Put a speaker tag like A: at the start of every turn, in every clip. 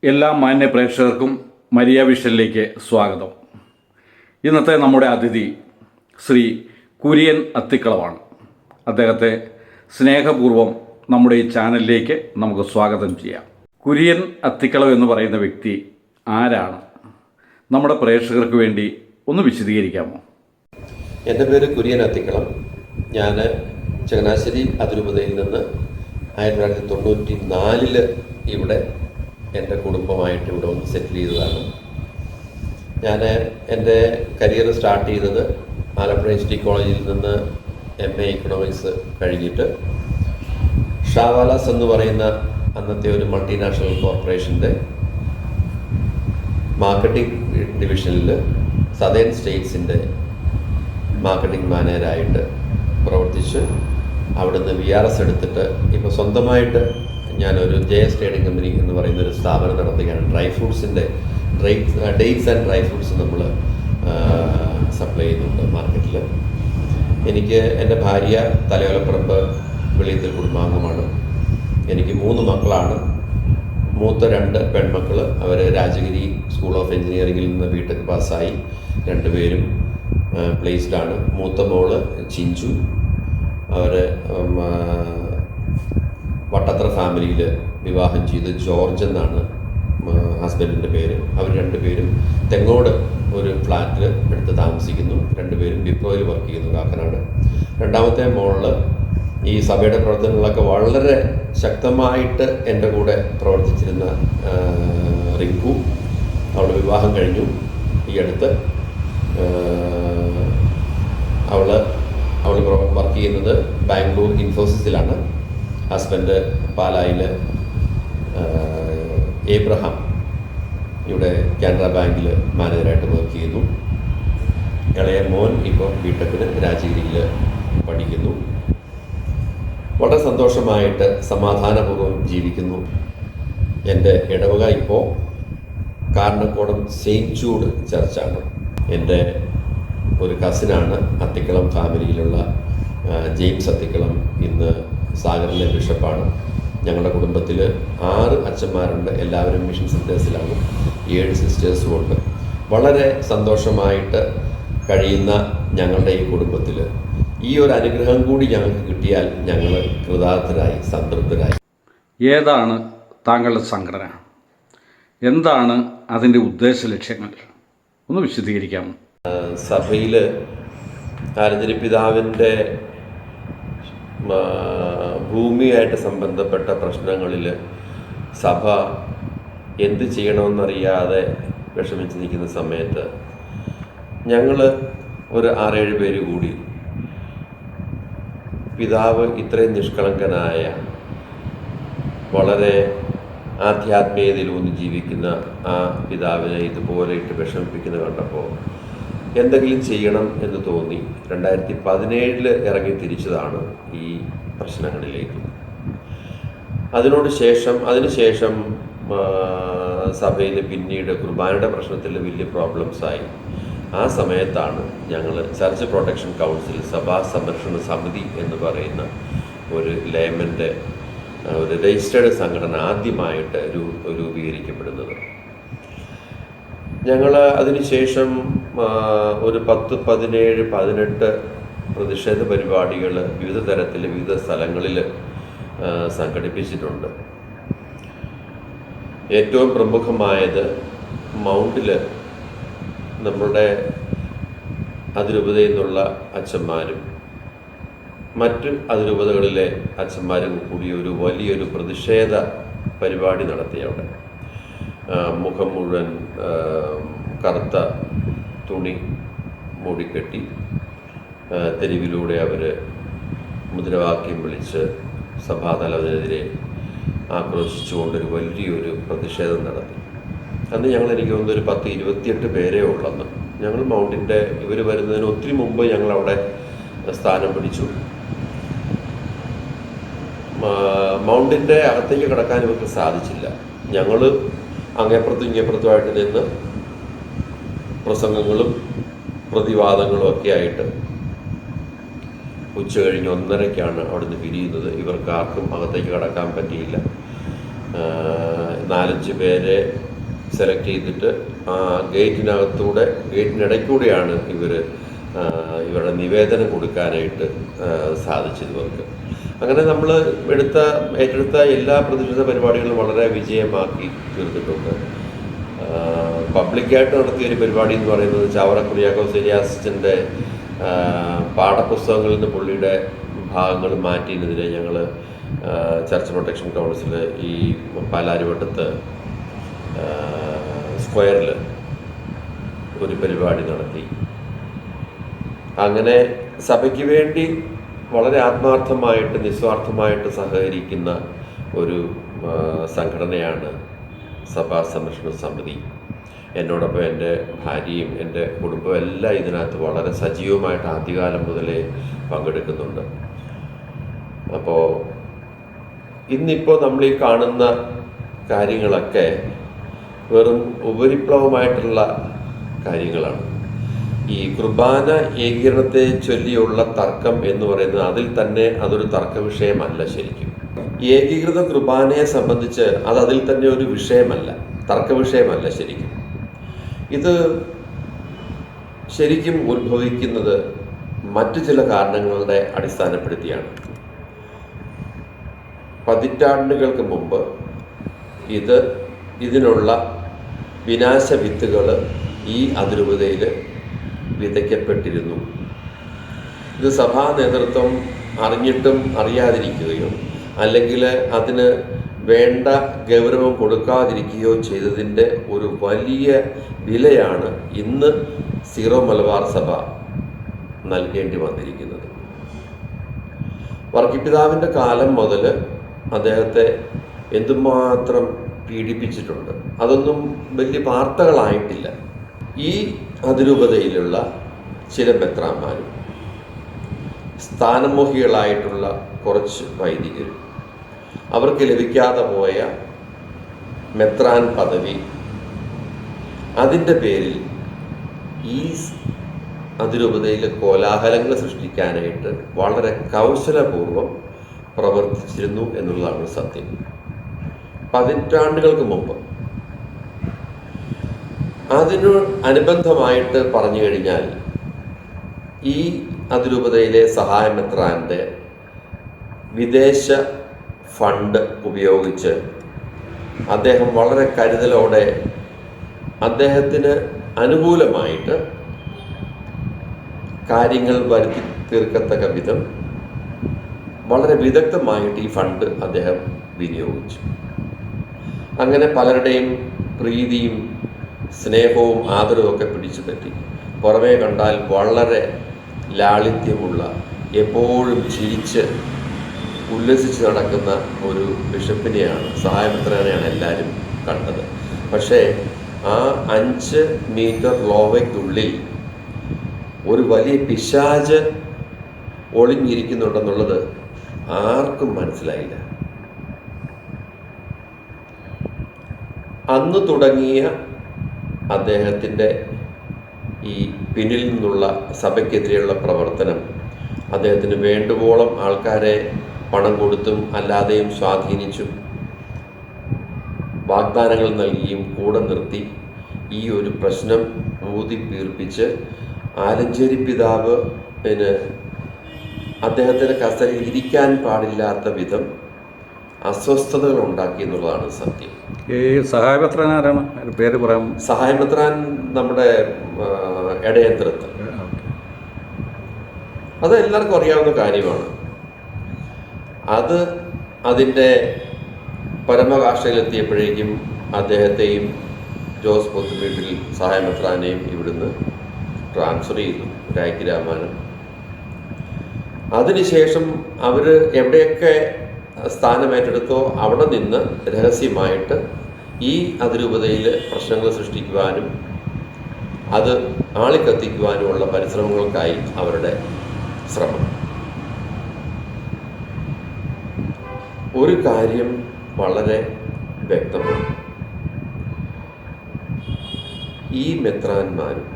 A: എല്ലാ മാന്യ പ്രേക്ഷകർക്കും മരിയ വിഷനിലേക്ക് സ്വാഗതം. ഇന്നത്തെ നമ്മുടെ അതിഥി ശ്രീ കുര്യൻ അത്തിക്കളവാണ്. അദ്ദേഹത്തെ സ്നേഹപൂർവ്വം നമ്മുടെ ഈ ചാനലിലേക്ക് നമുക്ക് സ്വാഗതം ചെയ്യാം. കുര്യൻ അത്തിക്കളവ് എന്ന് പറയുന്ന വ്യക്തി ആരാണ്? നമ്മുടെ പ്രേക്ഷകർക്ക് വേണ്ടി ഒന്ന് വിശദീകരിക്കാമോ?
B: എൻ്റെ പേര് കുര്യൻ അത്തിക്കളം. ഞാൻ ചങ്ങനാശ്ശേരി അതിരൂപതയിൽ നിന്ന് 1994 ഇവിടെ എൻ്റെ കുടുംബമായിട്ട് ഇവിടെ വന്ന് സെറ്റിൽ ചെയ്തതാണ്. ഞാൻ എൻ്റെ കരിയർ സ്റ്റാർട്ട് ചെയ്തത് ആലപ്പുഴ HT കോളേജിൽ നിന്ന് MA ഇക്കണോമിക്സ് കഴിഞ്ഞിട്ട് ഷാവാലാസ് എന്ന് പറയുന്ന അന്നത്തെ ഒരു മൾട്ടിനാഷണൽ കോർപ്പറേഷൻ്റെ മാർക്കറ്റിംഗ് ഡിവിഷനിൽ സദേൺ സ്റ്റേറ്റ്സിൻ്റെ മാർക്കറ്റിംഗ് മാനേജരായിട്ട് പ്രവർത്തിച്ച് അവിടുന്ന് VRS എടുത്തിട്ട് ഇപ്പോൾ സ്വന്തമായിട്ട് ഞാനൊരു JS ട്രേഡിംഗ് കമ്പനി എന്ന് പറയുന്നൊരു സ്ഥാപനം നടത്തുകയാണ്. ഡ്രൈ ഫ്രൂട്ട്സിൻ്റെ ഡേറ്റ്സ് ആൻഡ് ഡ്രൈ ഫ്രൂട്ട്സ് നമ്മൾ സപ്ലൈ ചെയ്യുന്നുണ്ട് മാർക്കറ്റിൽ. എനിക്ക് എൻ്റെ ഭാര്യ തലയോലപ്പറമ്പ് വെളിയത്തിൽ കുടുംബാംഗമാണ്. എനിക്ക് 3 മക്കളാണ്. മൂത്ത 2 പെൺമക്കൾ, അവർ രാജഗിരി സ്കൂൾ ഓഫ് എഞ്ചിനീയറിംഗിൽ നിന്ന് BTech പാസ്സായി. 2 പേരും പ്ലേസ്ഡാണ്. മൂത്ത മോള് ചിഞ്ചു, അവർ വട്ടത്ര ഫാമിലിയിൽ വിവാഹം ചെയ്ത് ജോർജ് എന്നാണ് ഹസ്ബൻഡിൻ്റെ പേര്. അവർ 2 പേരും തെങ്ങോട് ഒരു ഫ്ലാറ്റിൽ എടുത്ത് താമസിക്കുന്നു. 2 പേരും വിപ്രോയിൽ വർക്ക് ചെയ്യുന്നു, കാക്കനാട്. രണ്ടാമത്തെ മോളിൽ ഈ സഭയുടെ പ്രവർത്തനങ്ങളൊക്കെ വളരെ ശക്തമായിട്ട് എൻ്റെ കൂടെ പ്രവർത്തിച്ചിരുന്ന റിങ്കു. അവളുടെ വിവാഹം കഴിഞ്ഞു ഈ അടുത്ത്. അവൾ വർക്ക് ചെയ്യുന്നത് ബാംഗ്ലൂർ ഇൻഫോസിസിലാണ്. ഹസ്ബൻഡ് പാലായിൽ ഏബ്രഹാം ഇവിടെ കാനറ ബാങ്കിൽ മാനേജറായിട്ട് വർക്ക് ചെയ്യുന്നു. ഇളയ മോൻ ഇപ്പോൾ BTechന് രാജഗിരിയിൽ പഠിക്കുന്നു. വളരെ സന്തോഷമായിട്ട് സമാധാനപൂർവ്വം ജീവിക്കുന്നു. എൻ്റെ ഇടവക ഇപ്പോൾ കാരണക്കോടം സെയിൻറ്റ് ജൂഡ് ചർച്ചാണ്. എൻ്റെ ഒരു കസിനാണ് അത്തിക്കളം ഫാമിലിയിലുള്ള ജെയിംസ് അത്തിക്കളം. ഇന്ന് സാഗറിലെ ബിഷപ്പാണ്. ഞങ്ങളുടെ കുടുംബത്തിൽ 6 അച്ഛന്മാരുണ്ട്. എല്ലാവരും മിഷൻ സെൻറ്റേഴ്സിലാണ്. 7 സിസ്റ്റേഴ്സും ഉണ്ട്. വളരെ സന്തോഷമായിട്ട് കഴിയുന്ന ഞങ്ങളുടെ ഈ കുടുംബത്തിൽ ഈ ഒരു അനുഗ്രഹം കൂടി ഞങ്ങൾക്ക് കിട്ടിയാൽ ഞങ്ങൾ കൃതാർത്ഥരായി, സംതൃപ്തരായി.
A: ഏതാണ് താങ്കളുടെ സംഘടന? എന്താണ് അതിൻ്റെ ഉദ്ദേശ ലക്ഷ്യങ്ങൾ? ഒന്ന് വിശദീകരിക്കാമോ?
B: സഭയിൽ ആലഞ്ചേരി പിതാവിൻ്റെ ഭൂമിയായിട്ട് സംബന്ധപ്പെട്ട പ്രശ്നങ്ങളിൽ സഭ എന്ത് ചെയ്യണമെന്നറിയാതെ വിഷമിച്ച് നിൽക്കുന്ന സമയത്ത് ഞങ്ങൾ ഒരു 6-7 പേര് കൂടി പിതാവ് ഇത്രയും നിഷ്കളങ്കനായ, വളരെ ആധ്യാത്മികതയിലൂന്നി ജീവിക്കുന്ന ആ പിതാവിനെ ഇതുപോലെ ഇട്ട് വിഷമിപ്പിക്കുന്നത് കണ്ടപ്പോൾ എന്തെങ്കിലും ചെയ്യണം എന്ന് തോന്നി 2017 ഇറങ്ങി തിരിച്ചതാണ് ഈ പ്രശ്നങ്ങളിലേക്ക്. അതിനുശേഷം സഭയിൽ പിന്നീട് കുർബാനയുടെ പ്രശ്നത്തിൽ വലിയ പ്രോബ്ലംസായി. ആ സമയത്താണ് ഞങ്ങൾ ചർച്ച് പ്രൊട്ടക്ഷൻ കൗൺസിൽ, സഭാ സംരക്ഷണ സമിതി എന്ന് പറയുന്ന ഒരു ലേമൻ്റെ ഒരു രജിസ്റ്റേർഡ് സംഘടന ആദ്യമായിട്ട് രൂപീകരിക്കപ്പെടുന്നത്. ഞങ്ങൾ അതിനുശേഷം ഒരു 10, 17, 18 പ്രതിഷേധ പരിപാടികൾ വിവിധ തരത്തിൽ വിവിധ സ്ഥലങ്ങളിൽ സംഘടിപ്പിച്ചിട്ടുണ്ട്. ഏറ്റവും പ്രമുഖമായത് മൗണ്ടിൽ നമ്മുടെ അതിരൂപതയിൽ നിന്നുള്ള അച്ഛന്മാരും മറ്റ് അതിരൂപതകളിലെ അച്ഛന്മാരും കൂടി ഒരു വലിയൊരു പ്രതിഷേധ പരിപാടി നടത്തി. അവിടെ മുഖം മുഴുവൻ കറുത്ത തുണി മൂടിക്കെട്ടി തെരുവിലൂടെ അവർ മുദ്രാവാക്യം വിളിച്ച് സഭാതലത്തിനെതിരെ ആക്രോശിച്ചുകൊണ്ടൊരു വലിയൊരു പ്രതിഷേധം നടത്തി. അന്ന് എനിക്ക് തോന്നുന്നു ഒരു 10-28 പേരേ ഉള്ളെന്ന്. ഞങ്ങൾ മൗണ്ടിൻ്റെ ഇവർ വരുന്നതിന് ഒത്തിരി മുമ്പ് ഞങ്ങളവിടെ സ്ഥാനം പിടിച്ചു. മൗണ്ടിൻ്റെ അകത്തേക്ക് കടക്കാൻ ഇവർക്ക് സാധിച്ചില്ല. ഞങ്ങൾ അങ്ങേപ്പുറത്തും ഇങ്ങേപ്പുറത്തുമായിട്ട് നിന്ന് പ്രസംഗങ്ങളും പ്രതിവാദങ്ങളും ഒക്കെ ആയിട്ട് ഉച്ച കഴിഞ്ഞ് 1:30-ക്കാണ് അവിടുന്ന് പിരിയുന്നത്. ഇവർക്ക് ആർക്കും അകത്തേക്ക് കടക്കാൻ പറ്റിയില്ല. 4-5 പേരെ സെലക്ട് ചെയ്തിട്ട് ആ ഗേറ്റിനിടയ്ക്കൂടെയാണ് ഇവരുടെ നിവേദനം കൊടുക്കാനായിട്ട് സാധിച്ചത് ഇവർക്ക്. അങ്ങനെ നമ്മൾ ഏറ്റെടുത്ത എല്ലാ പ്രതിഷേധ പരിപാടികളും വളരെ വിജയമാക്കി തീർത്തിട്ടുണ്ട്. പബ്ലിക്കായിട്ട് നടത്തിയൊരു പരിപാടി എന്ന് പറയുന്നത് ചാവറ കുര്യാക്കോസ് ഏലിയാസിൻ്റെ പാഠപുസ്തകങ്ങളിൽ നിന്ന് പുള്ളിയുടെ ഭാഗങ്ങൾ മാറ്റിയതിനെതിരെ ഞങ്ങൾ ചർച്ച് പ്രൊട്ടക്ഷൻ കൗൺസിൽ ഈ പാലാരിവട്ടത്ത് സ്ക്വയറിൽ ഒരു പരിപാടി നടത്തി. അങ്ങനെ സഭയ്ക്ക് വേണ്ടി വളരെ ആത്മാർത്ഥമായിട്ട് നിസ്വാർത്ഥമായിട്ട് സഹകരിക്കുന്ന ഒരു സംഘടനയാണ് സഭാ സംരക്ഷണ സമിതി. എന്നോടൊപ്പം എൻ്റെ ഭാര്യയും എൻ്റെ കുടുംബവും എല്ലാം ഇതിനകത്ത് വളരെ സജീവമായിട്ട് ആദ്യകാലം മുതലേ പങ്കെടുക്കുന്നുണ്ട്. അപ്പോൾ ഇന്നിപ്പോൾ നമ്മൾ ഈ കാണുന്ന കാര്യങ്ങളൊക്കെ വെറും ഉപരിപ്ലവമായിട്ടുള്ള കാര്യങ്ങളാണ്. ഈ കുർബാന ഏകീകരണത്തെ ചൊല്ലിയുള്ള തർക്കം എന്ന് പറയുന്നത് അതിൽ തന്നെ അതൊരു തർക്ക വിഷയമല്ല. ശരിക്കും ഏകീകൃത കുർബാനയെ സംബന്ധിച്ച് അതിൽ തന്നെ ഒരു വിഷയമല്ല, തർക്ക വിഷയമല്ല. ഇത് ശരിക്കും ഉത്ഭവിക്കുന്നത് മറ്റു ചില കാരണങ്ങളുടെ അടിസ്ഥാനപ്പെടുത്തിയാണ്. പതിറ്റാണ്ടുകൾക്ക് മുമ്പ് ഇതിനുള്ള വിനാശ വിത്തുകൾ ഈ അതിരൂപതയിൽ വിതയ്ക്കപ്പെട്ടിരുന്നു. ഇത് സഭാ നേതൃത്വം അറിഞ്ഞിട്ടും അറിയാതിരിക്കുകയോ അല്ലെങ്കിൽ അതിന് വേണ്ട ഗൗരവം കൊടുക്കാതിരിക്കുകയോ ചെയ്തതിൻ്റെ ഒരു വലിയ വിലയാണ് ഇന്ന് സീറോ മലബാർ സഭ നൽകേണ്ടി വന്നിരിക്കുന്നത്. വർഗീപിതാവിൻ്റെ കാലം മുതൽ അദ്ദേഹത്തെ എന്തുമാത്രം പീഡിപ്പിച്ചിട്ടുണ്ട്, അതൊന്നും വലിയ വാർത്തകളായിട്ടില്ല. ഈ അതിരൂപതയിലുള്ള ചില മെത്രാന്മാരും സ്ഥാനമോഹികളായിട്ടുള്ള കുറച്ച് വൈദികരും അവർക്ക് ലഭിക്കാതെ പോയ മെത്രാൻ പദവി, അതിൻ്റെ പേരിൽ ഈ അതിരൂപതയിൽ കോലാഹലങ്ങൾ സൃഷ്ടിക്കാനായിട്ട് വളരെ കൗശലപൂർവം പ്രവർത്തിച്ചിരുന്നു എന്നുള്ളതാണ് സത്യം. പതിറ്റാണ്ടുകൾക്ക് മുമ്പ് അതിന് അനുബന്ധമായിട്ട് പറഞ്ഞു കഴിഞ്ഞാൽ ഈ അതിരൂപതയിലെ സഹായമെത്രാൻ്റെ വിദേശ ഫണ്ട് ഉപയോഗിച്ച് അദ്ദേഹം വളരെ കരുതലോടെ അദ്ദേഹത്തിന് അനുകൂലമായിട്ട് കാര്യങ്ങൾ വരുത്തി തീർക്കത്തക്ക വിധം വളരെ വിദഗ്ധമായിട്ട് ഈ ഫണ്ട് അദ്ദേഹം വിനിയോഗിച്ചു. അങ്ങനെ പലരുടെയും പ്രീതിയും സ്നേഹവും ആദരവും ഒക്കെ പിടിച്ചു പറ്റി. പുറമേ കണ്ടാൽ വളരെ ലാളിത്യമുള്ള, എപ്പോഴും ചിരിച്ച് ഉല്ലസിച്ച് നടക്കുന്ന ഒരു ബിഷപ്പിനെയാണ്, സഹായമെത്രാനെയാണ് എല്ലാവരും കണ്ടത്. പക്ഷേ ആ 5 മീറ്റർ ലോവയ്ക്കുള്ളിൽ ഒരു വലിയ പിശാച് ഒളിഞ്ഞിരിക്കുന്നുണ്ടെന്നുള്ളത് ആർക്കും മനസ്സിലായില്ല. അന്ന് തുടങ്ങിയ അദ്ദേഹത്തിൻ്റെ ഈ പിന്നിൽ നിന്നുള്ള സഭയ്ക്കെതിരെയുള്ള പ്രവർത്തനം അദ്ദേഹത്തിന് വേണ്ടുവോളം ആൾക്കാരെ പണം കൊടുത്തും അല്ലാതെയും സ്വാധീനിച്ചും വാഗ്ദാനങ്ങൾ നൽകിയും കൂടെ നിർത്തി ഈ ഒരു പ്രശ്നം ഊതിപ്പീർപ്പിച്ച് ആലഞ്ചേരി പിതാവ് അദ്ദേഹത്തിൻ്റെ കസ്റ്റഡിയിൽ ഇരിക്കാൻ പാടില്ലാത്ത വിധം അസ്വസ്ഥതകൾ ഉണ്ടാക്കി എന്നുള്ളതാണ് സത്യം.
A: ഈ സഹായമെത്രാൻ ആരാണ്, പേര് പറയാം?
B: സഹായമെത്രാൻ നമ്മുടെ ഇടയന്ത്രത്ത്. അത് എല്ലാവർക്കും അറിയാവുന്ന കാര്യമാണ്. അതിൻ്റെ പരമകാഷ്ഠയിലെത്തിയപ്പോഴേക്കും അദ്ദേഹത്തെയും ജോസ് പൊത്തുവീട്ടിൽ സഹായമെത്രാനെയും ഇവിടുന്ന് ട്രാൻസ്ഫർ ചെയ്തു രാജ്ഞിരാമാനം. അതിനുശേഷം അവർ എവിടെയൊക്കെ സ്ഥാനമേറ്റെടുത്തോ അവിടെ നിന്ന് രഹസ്യമായിട്ട് ഈ അതിരൂപതയിൽ പ്രശ്നങ്ങൾ സൃഷ്ടിക്കുവാനും അത് ആളിക്കത്തിക്കുവാനുമുള്ള പരിശ്രമങ്ങൾക്കായി അവരുടെ ശ്രമം. ഒരു കാര്യം വളരെ വ്യക്തമാണ്, ഈ മെത്രാന്മാരും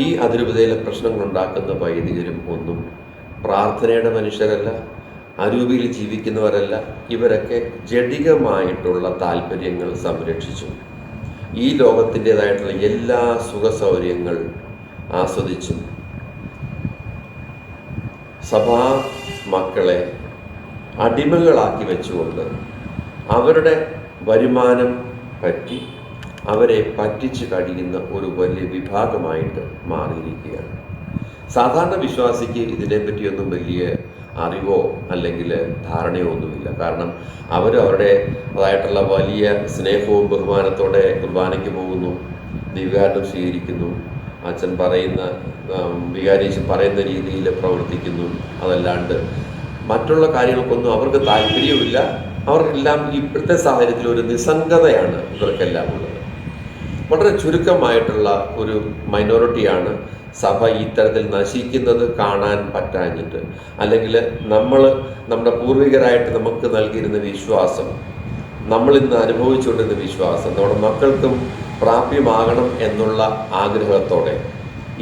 B: ഈ അതിരൂപതയിലെ പ്രശ്നങ്ങളുണ്ടാക്കുന്ന വൈദികരും ഒന്നും പ്രാർത്ഥനയുടെ മനുഷ്യരല്ല, അരൂപിയിൽ ജീവിക്കുന്നവരല്ല. ഇവരൊക്കെ ജഡികമായിട്ടുള്ള താല്പര്യങ്ങൾ സംരക്ഷിച്ചു ഈ ലോകത്തിൻ്റെതായിട്ടുള്ള എല്ലാ സുഖസൗകര്യങ്ങൾ ആസ്വദിച്ചും സഭാ മക്കളെ അടിമകളാക്കി വെച്ചുകൊണ്ട് അവരുടെ വരുമാനം പറ്റി അവരെ പറ്റിച്ച് കഴിയുന്ന ഒരു വലിയ വിഭാഗമായിട്ട് മാറിയിരിക്കുകയാണ്. സാധാരണ വിശ്വാസിക്ക് ഇതിനെപ്പറ്റിയൊന്നും വലിയ അറിവോ അല്ലെങ്കിൽ ധാരണയോ ഒന്നുമില്ല. കാരണം അവരുടേതായിട്ടുള്ള വലിയ സ്നേഹവും ബഹുമാനത്തോടെ കുർബാനയ്ക്ക് പോകുന്നു, ദിവ്യകാരുണ്യം സ്വീകരിക്കുന്നു, അച്ഛൻ പറയുന്ന വികാരിയച്ഛൻ പറയുന്ന രീതിയിൽ പ്രവർത്തിക്കുന്നു. അതല്ലാണ്ട് മറ്റുള്ള കാര്യങ്ങൾക്കൊന്നും അവർക്ക് താല്പര്യവുമില്ല. അവർക്കെല്ലാം ഇപ്പോഴത്തെ സാഹചര്യത്തിൽ ഒരു നിസ്സംഗതയാണ് ഇവർക്കെല്ലാം ഉള്ളത്. വളരെ ചുരുക്കമായിട്ടുള്ള ഒരു മൈനോറിറ്റിയാണ് സഭ ഇത്തരത്തിൽ നശിക്കുന്നത് കാണാൻ പറ്റാഞ്ഞിട്ട്, അല്ലെങ്കിൽ നമ്മുടെ പൂർവികരായിട്ട് നമുക്ക് നൽകിയിരുന്ന വിശ്വാസം, നമ്മളിന്ന് അനുഭവിച്ചുകൊണ്ടിരുന്ന വിശ്വാസം നമ്മുടെ മക്കൾക്കും പ്രാപ്യമാകണം എന്നുള്ള ആഗ്രഹത്തോടെ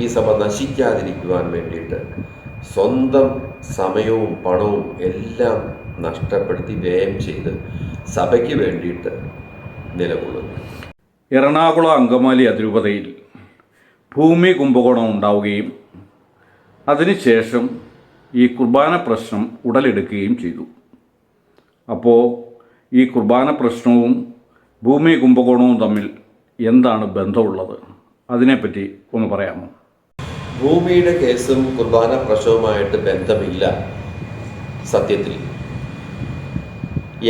B: ഈ സഭ നശിക്കാതിരിക്കുവാൻ വേണ്ടിയിട്ട് സ്വന്തം സമയവും പണവും എല്ലാം നഷ്ടപ്പെടുത്തി വ്യയം ചെയ്ത് സഭയ്ക്ക് വേണ്ടിയിട്ട് നിലകൊള്ളുന്നു.
A: എറണാകുളം അങ്കമാലി അതിരൂപതയിൽ ഭൂമി കുംഭകോണം ഉണ്ടാവുകയും അതിനുശേഷം ഈ കുർബാന പ്രശ്നം ഉടലെടുക്കുകയും ചെയ്തു. അപ്പോൾ ഈ കുർബാന പ്രശ്നവും ഭൂമി കുംഭകോണവും തമ്മിൽ എന്താണ് ബന്ധമുള്ളത്? അതിനെപ്പറ്റി ഒന്ന് പറയാമോ?
B: ഭൂമിയുടെ കേസും കുർബാന പ്രശ്നവുമായിട്ട് ബന്ധമില്ല. സത്യത്തിൽ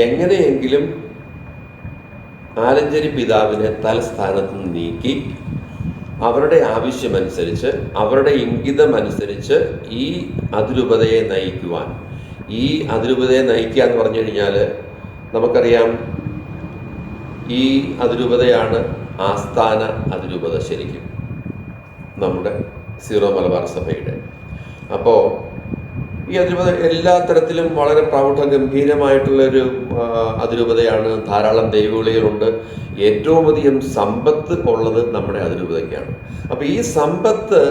B: എങ്ങനെയെങ്കിലും ആലഞ്ചേരി പിതാവിനെ തലസ്ഥാനത്ത് നിന്ന് നീക്കി അവരുടെ ആവശ്യമനുസരിച്ച്, അവരുടെ ഇംഗിതമനുസരിച്ച് ഈ അതിരൂപതയെ നയിക്കുവാൻ, ഈ അതിരൂപതയെ നയിക്കുക എന്ന് പറഞ്ഞു കഴിഞ്ഞാൽ നമുക്കറിയാം, ഈ അതിരൂപതയാണ് ആസ്ഥാന അതിരൂപത ശരിക്കും നമ്മുടെ സീറോ മലബാർ സഭയുടെ. അപ്പോൾ ഈ അതിരൂപത എല്ലാ തരത്തിലും വളരെ പ്രൗഢഗംഭീരമായിട്ടുള്ളൊരു അതിരൂപതയാണ്. ധാരാളം ദൈവവിളികളുണ്ട്. ഏറ്റവും അധികം സമ്പത്ത് ഉള്ളത് നമ്മുടെ അതിരൂപതയ്ക്കാണ്. അപ്പോൾ ഈ സമ്പത്ത്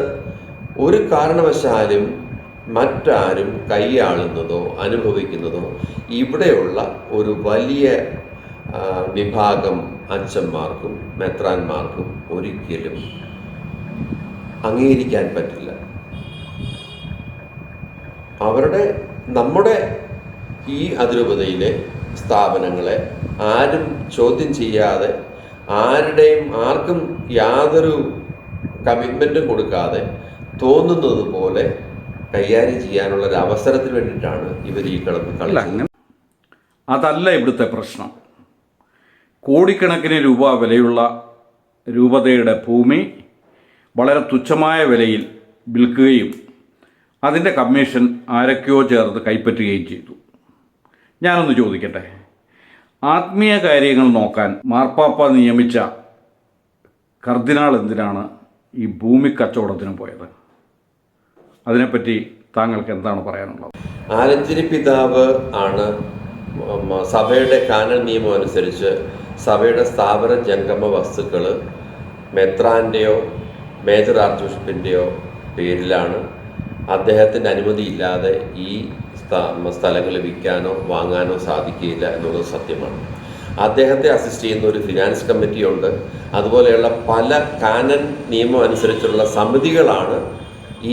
B: ഒരു കാരണവശാലും മറ്റാരും കൈയാളുന്നതോ അനുഭവിക്കുന്നതോ ഇവിടെയുള്ള ഒരു വലിയ വിഭാഗം അച്ഛന്മാർക്കും മെത്രാന്മാർക്കും ഒരിക്കലും അംഗീകരിക്കാൻ പറ്റില്ല. നമ്മുടെ ഈ അതിരൂപതയിലെ സ്ഥാപനങ്ങളെ ആരും ചോദ്യം ചെയ്യാതെ, ആർക്കും യാതൊരു കമ്മിറ്റ്മെൻറ്റും കൊടുക്കാതെ തോന്നുന്നത് പോലെ കൈകാര്യം ചെയ്യാനുള്ള ഒരു അവസരത്തിന് വേണ്ടിയിട്ടാണ് ഇവർ ഈ കളിക്കുന്നത്.
A: അതല്ല ഇവിടുത്തെ പ്രശ്നം. കോടിക്കണക്കിന് രൂപ വിലയുള്ള രൂപതയുടെ ഭൂമി വളരെ തുച്ഛമായ വിലയിൽ വിൽക്കുകയും അതിൻ്റെ കമ്മീഷൻ ആരൊക്കെയോ ചേർത്ത് കൈപ്പറ്റുകയും ചെയ്തു. ഞാനൊന്ന് ചോദിക്കട്ടെ, ആത്മീയ കാര്യങ്ങൾ നോക്കാൻ മാർപ്പാപ്പ നിയമിച്ച കർദിനാൾ എന്തിനാണ് ഈ ഭൂമി കച്ചവടത്തിന് പോയത്? അതിനെപ്പറ്റി താങ്കൾക്ക് എന്താണ് പറയാനുള്ളത്?
B: ആലഞ്ചേരി പിതാവ് ആണ് സഭയുടെ കാനൻ നിയമം അനുസരിച്ച് സഭയുടെ സ്ഥാപന ജംഗമ വസ്തുക്കൾ മെത്രാൻ്റെയോ മേജർ ആർച്ച് ബിഷപ്പിൻ്റെയോ പേരിലാണ്. അദ്ദേഹത്തിൻ്റെ അനുമതിയില്ലാതെ ഈ സ്ഥലങ്ങൾ വിൽക്കാനോ വാങ്ങാനോ സാധിക്കില്ല എന്നുള്ളത് സത്യമാണ്. അദ്ദേഹത്തെ അസിസ്റ്റ് ചെയ്യുന്ന ഒരു ഫിനാൻസ് കമ്മിറ്റിയുണ്ട്. അതുപോലെയുള്ള പല കാനൻ നിയമം അനുസരിച്ചുള്ള സമിതികളാണ്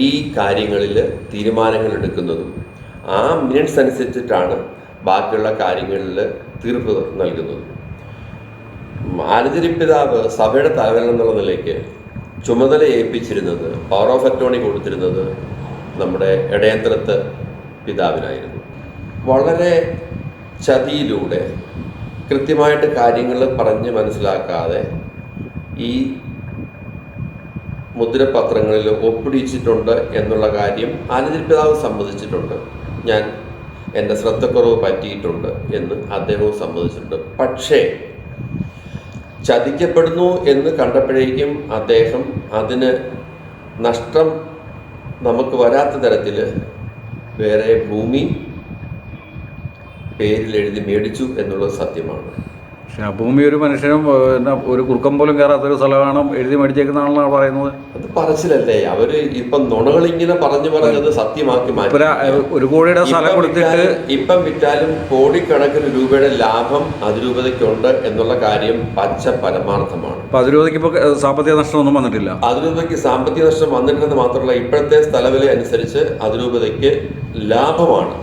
B: ഈ കാര്യങ്ങളിൽ തീരുമാനങ്ങൾ എടുക്കുന്നതും ആ മിനിറ്റ്സ് അനുസരിച്ചിട്ടാണ് ബാക്കിയുള്ള കാര്യങ്ങളിൽ തീർപ്പ് നൽകുന്നത്. ആലഞ്ചേരി പിതാവ് സഭയുടെ തലവൻ എന്നുള്ള നിലയ്ക്ക് ചുമതല ഏൽപ്പിച്ചിരുന്നത്, പവർ ഓഫ് അറ്റോർണി കൊടുത്തിരുന്നത് നമ്മുടെ ഇടയന്ത്രത്ത് പിതാവിനായിരുന്നു. വളരെ ചതിയിലൂടെ കൃത്യമായിട്ട് കാര്യങ്ങൾ പറഞ്ഞ് മനസ്സിലാക്കാതെ ഈ മുദ്രപത്രങ്ങളിൽ ഒപ്പിടിച്ചിട്ടുണ്ട് എന്നുള്ള കാര്യം ആലഞ്ചേരി പിതാവ് സമ്മതിച്ചിട്ടുണ്ട്. ഞാൻ എൻ്റെ ശ്രദ്ധക്കുറവ് പറ്റിയിട്ടുണ്ട് എന്ന് അദ്ദേഹവും സമ്മതിച്ചിട്ടുണ്ട്. പക്ഷേ ചതിക്കപ്പെടുന്നു എന്ന് കണ്ടപ്പോഴേക്കും അദ്ദേഹം അതിന് നഷ്ടം നമുക്ക് വരാത്ത തരത്തിൽ വേറെ ഭൂമി പേരിൽ എഴുതി മേടിച്ചു എന്നുള്ളത് സത്യമാണ്.
A: പക്ഷെ ആ ഭൂമി ഒരു മനുഷ്യനും പിന്നെ ഒരു കുറുക്കം പോലും കയറാത്തൊരു സ്ഥലമാണ് എഴുതി മേടിച്ചേക്കുന്നതാണെന്നാണ് പറയുന്നത്.
B: അത് പറച്ചിലല്ലേ? അവര് ഇപ്പം നുണകൾ ഇങ്ങനെ പറഞ്ഞത് സത്യമാക്കി മാറ്റി.
A: ഒരു കോടിയുടെ സ്ഥലം കൊടുത്തിട്ട്
B: ഇപ്പം വിറ്റാലും കോടിക്കണക്കിന് രൂപയുടെ ലാഭം അതിരൂപതയ്ക്കുണ്ട് എന്നുള്ള കാര്യം പച്ച പരമാർത്ഥമാണ്.
A: അപ്പൊ അതിരൂപതയ്ക്ക് ഇപ്പൊ സാമ്പത്തിക നഷ്ടമൊന്നും വന്നിട്ടില്ല.
B: അതിരൂപതയ്ക്ക് സാമ്പത്തിക നഷ്ടം വന്നിട്ടില്ലെന്ന് മാത്രമല്ല, ഇപ്പോഴത്തെ സ്ഥലവില അനുസരിച്ച് അതിരൂപതയ്ക്ക് ലാഭമാണ്.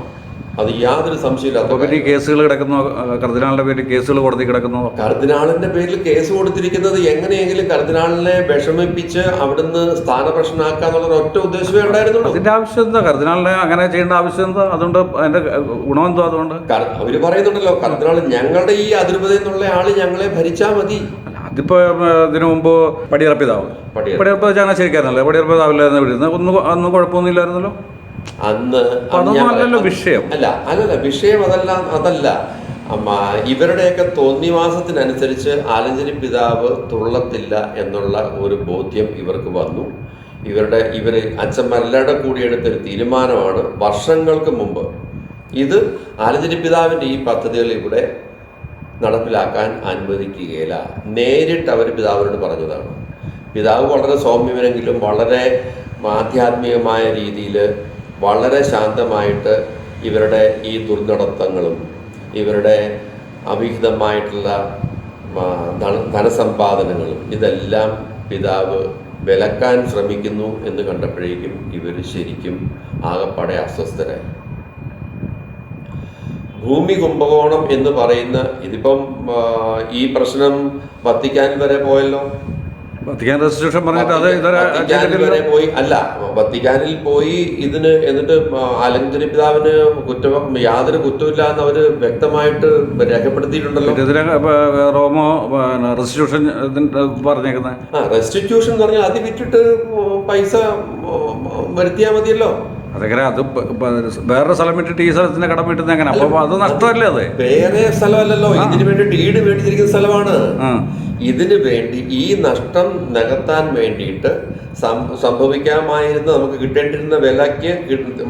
B: അത് യാതൊരു സംശയമില്ലാത്ത.
A: കേസുകൾ കിടക്കുന്നു, കർദിനാളിന്റെ പേരിൽ കേസുകൾ കോടതി കിടക്കുന്നു.
B: കർദിനാളിന്റെ പേരിൽ കേസ് കൊടുത്തിരിക്കുന്നത് എങ്ങനെയെങ്കിലും കർദിനാളിനെ വിഷമിപ്പിച്ച് അവിടുന്ന് സ്ഥാനപ്രശ്നമാക്കാന്നുള്ള ഒറ്റ ഉദ്ദേശമേ ഉണ്ടായിരുന്നുള്ളൂ.
A: അതിന്റെ ആവശ്യം എന്താ? കർദിനാളിനെ അങ്ങനെ ചെയ്യേണ്ട ആവശ്യം എന്താ? അതുകൊണ്ട് അതിന്റെ ഗുണമെന്തോ? അതുകൊണ്ട്
B: അവര് പറയുന്നുണ്ടല്ലോ, കർദിനാൾ ഞങ്ങളുടെ ഈ അതിരൂപതയിൽ നിന്നുള്ള ആള് ഞങ്ങളെ ഭരിച്ചാൽ മതി.
A: അതിപ്പോ ഇതിനു മുമ്പ് പടിയറപ്പിതാവ് ചങ്ങനാശ്ശേരിക്കാരനല്ലേ? പടിയറപ്പിതാവില്ലായിരുന്നു വിടുന്നത്, ഒന്നും കുഴപ്പമൊന്നുമില്ലായിരുന്നല്ലോ
B: അന്ന്.
A: വിഷയം
B: അല്ലല്ല, വിഷയം അതല്ല. ഇവരുടെയൊക്കെ തോന്നിവാസത്തിനനുസരിച്ച് ആലഞ്ചേരി പിതാവ് തുള്ളത്തില്ല എന്നുള്ള ഒരു ബോധ്യം ഇവർക്ക് വന്നു. ഇവര് അച്ഛന്മാരെല്ലാവരുടെ കൂടി എടുത്തൊരു തീരുമാനമാണ് വർഷങ്ങൾക്ക് മുമ്പ്. ഇത് ആലഞ്ചേരി പിതാവിൻ്റെ ഈ പദ്ധതികൾ ഇവിടെ നടപ്പിലാക്കാൻ അനുവദിക്കുകയില്ല. നേരിട്ട് അവർ പിതാവിനോട് പറഞ്ഞതാണ്. പിതാവ് വളരെ സൗമ്യമെങ്കിലും വളരെ ആധ്യാത്മികമായ രീതിയിൽ വളരെ ശാന്തമായിട്ട് ഇവരുടെ ഈ ദുർനടത്തങ്ങളും ഇവരുടെ അവിഹിതമായിട്ടുള്ള ധനസമ്പാദനങ്ങളും ഇതെല്ലാം പിതാവ് വിലക്കാൻ ശ്രമിക്കുന്നു എന്ന് കണ്ടപ്പോഴേക്കും ഇവർ ശരിക്കും ആകപ്പാടെ അസ്വസ്ഥരായി. ഭൂമി കുംഭകോണം എന്ന് പറയുന്ന ഇതിപ്പം ഈ പ്രശ്നം വത്തിക്കാൻ വരെ പോയല്ലോ.
A: വത്തിക്കാൻ റെസ്റ്റിറ്റ്യൂഷൻ പറഞ്ഞിട്ട്
B: വരെ പോയി. അല്ല, വത്തിക്കാനിൽ പോയി ഇതിന് എന്നിട്ട് ആലഞ്ചേരി പിതാവിന് യാതൊരു കുറ്റമില്ല എന്ന് അവര് വ്യക്തമായിട്ട് രേഖപ്പെടുത്തിയിട്ടുണ്ടല്ലോ.
A: റോമോ റെസ്റ്റിറ്റ്യൂഷൻ പറഞ്ഞേക്കുന്നത്.
B: റെസ്റ്റിറ്റ്യൂഷൻ എന്ന് പറഞ്ഞാൽ അത് വിറ്റിട്ട് പൈസ വരുത്തിയാൽ മതിയല്ലോ.
A: അതെങ്ങനെ? അത് വേറെ സ്ഥലം വിട്ടിട്ട് ഈ സ്ഥലത്തിന് കടം വിട്ടുന്നത് എങ്ങനെ? അപ്പൊ അത് നഷ്ടമല്ലേ? അത്
B: വേറെ സ്ഥലമല്ലല്ലോ, ഇതിനു വേണ്ടി ഡീഡ് മേടിച്ചിരിക്കുന്ന സ്ഥലമാണ്. ഇതിനു വേണ്ടി ഈ നഷ്ടം നികത്താൻ വേണ്ടിയിട്ട് സംഭവിക്കാമായിരുന്ന നമുക്ക് കിട്ടേണ്ടിരുന്ന വിലയ്ക്ക്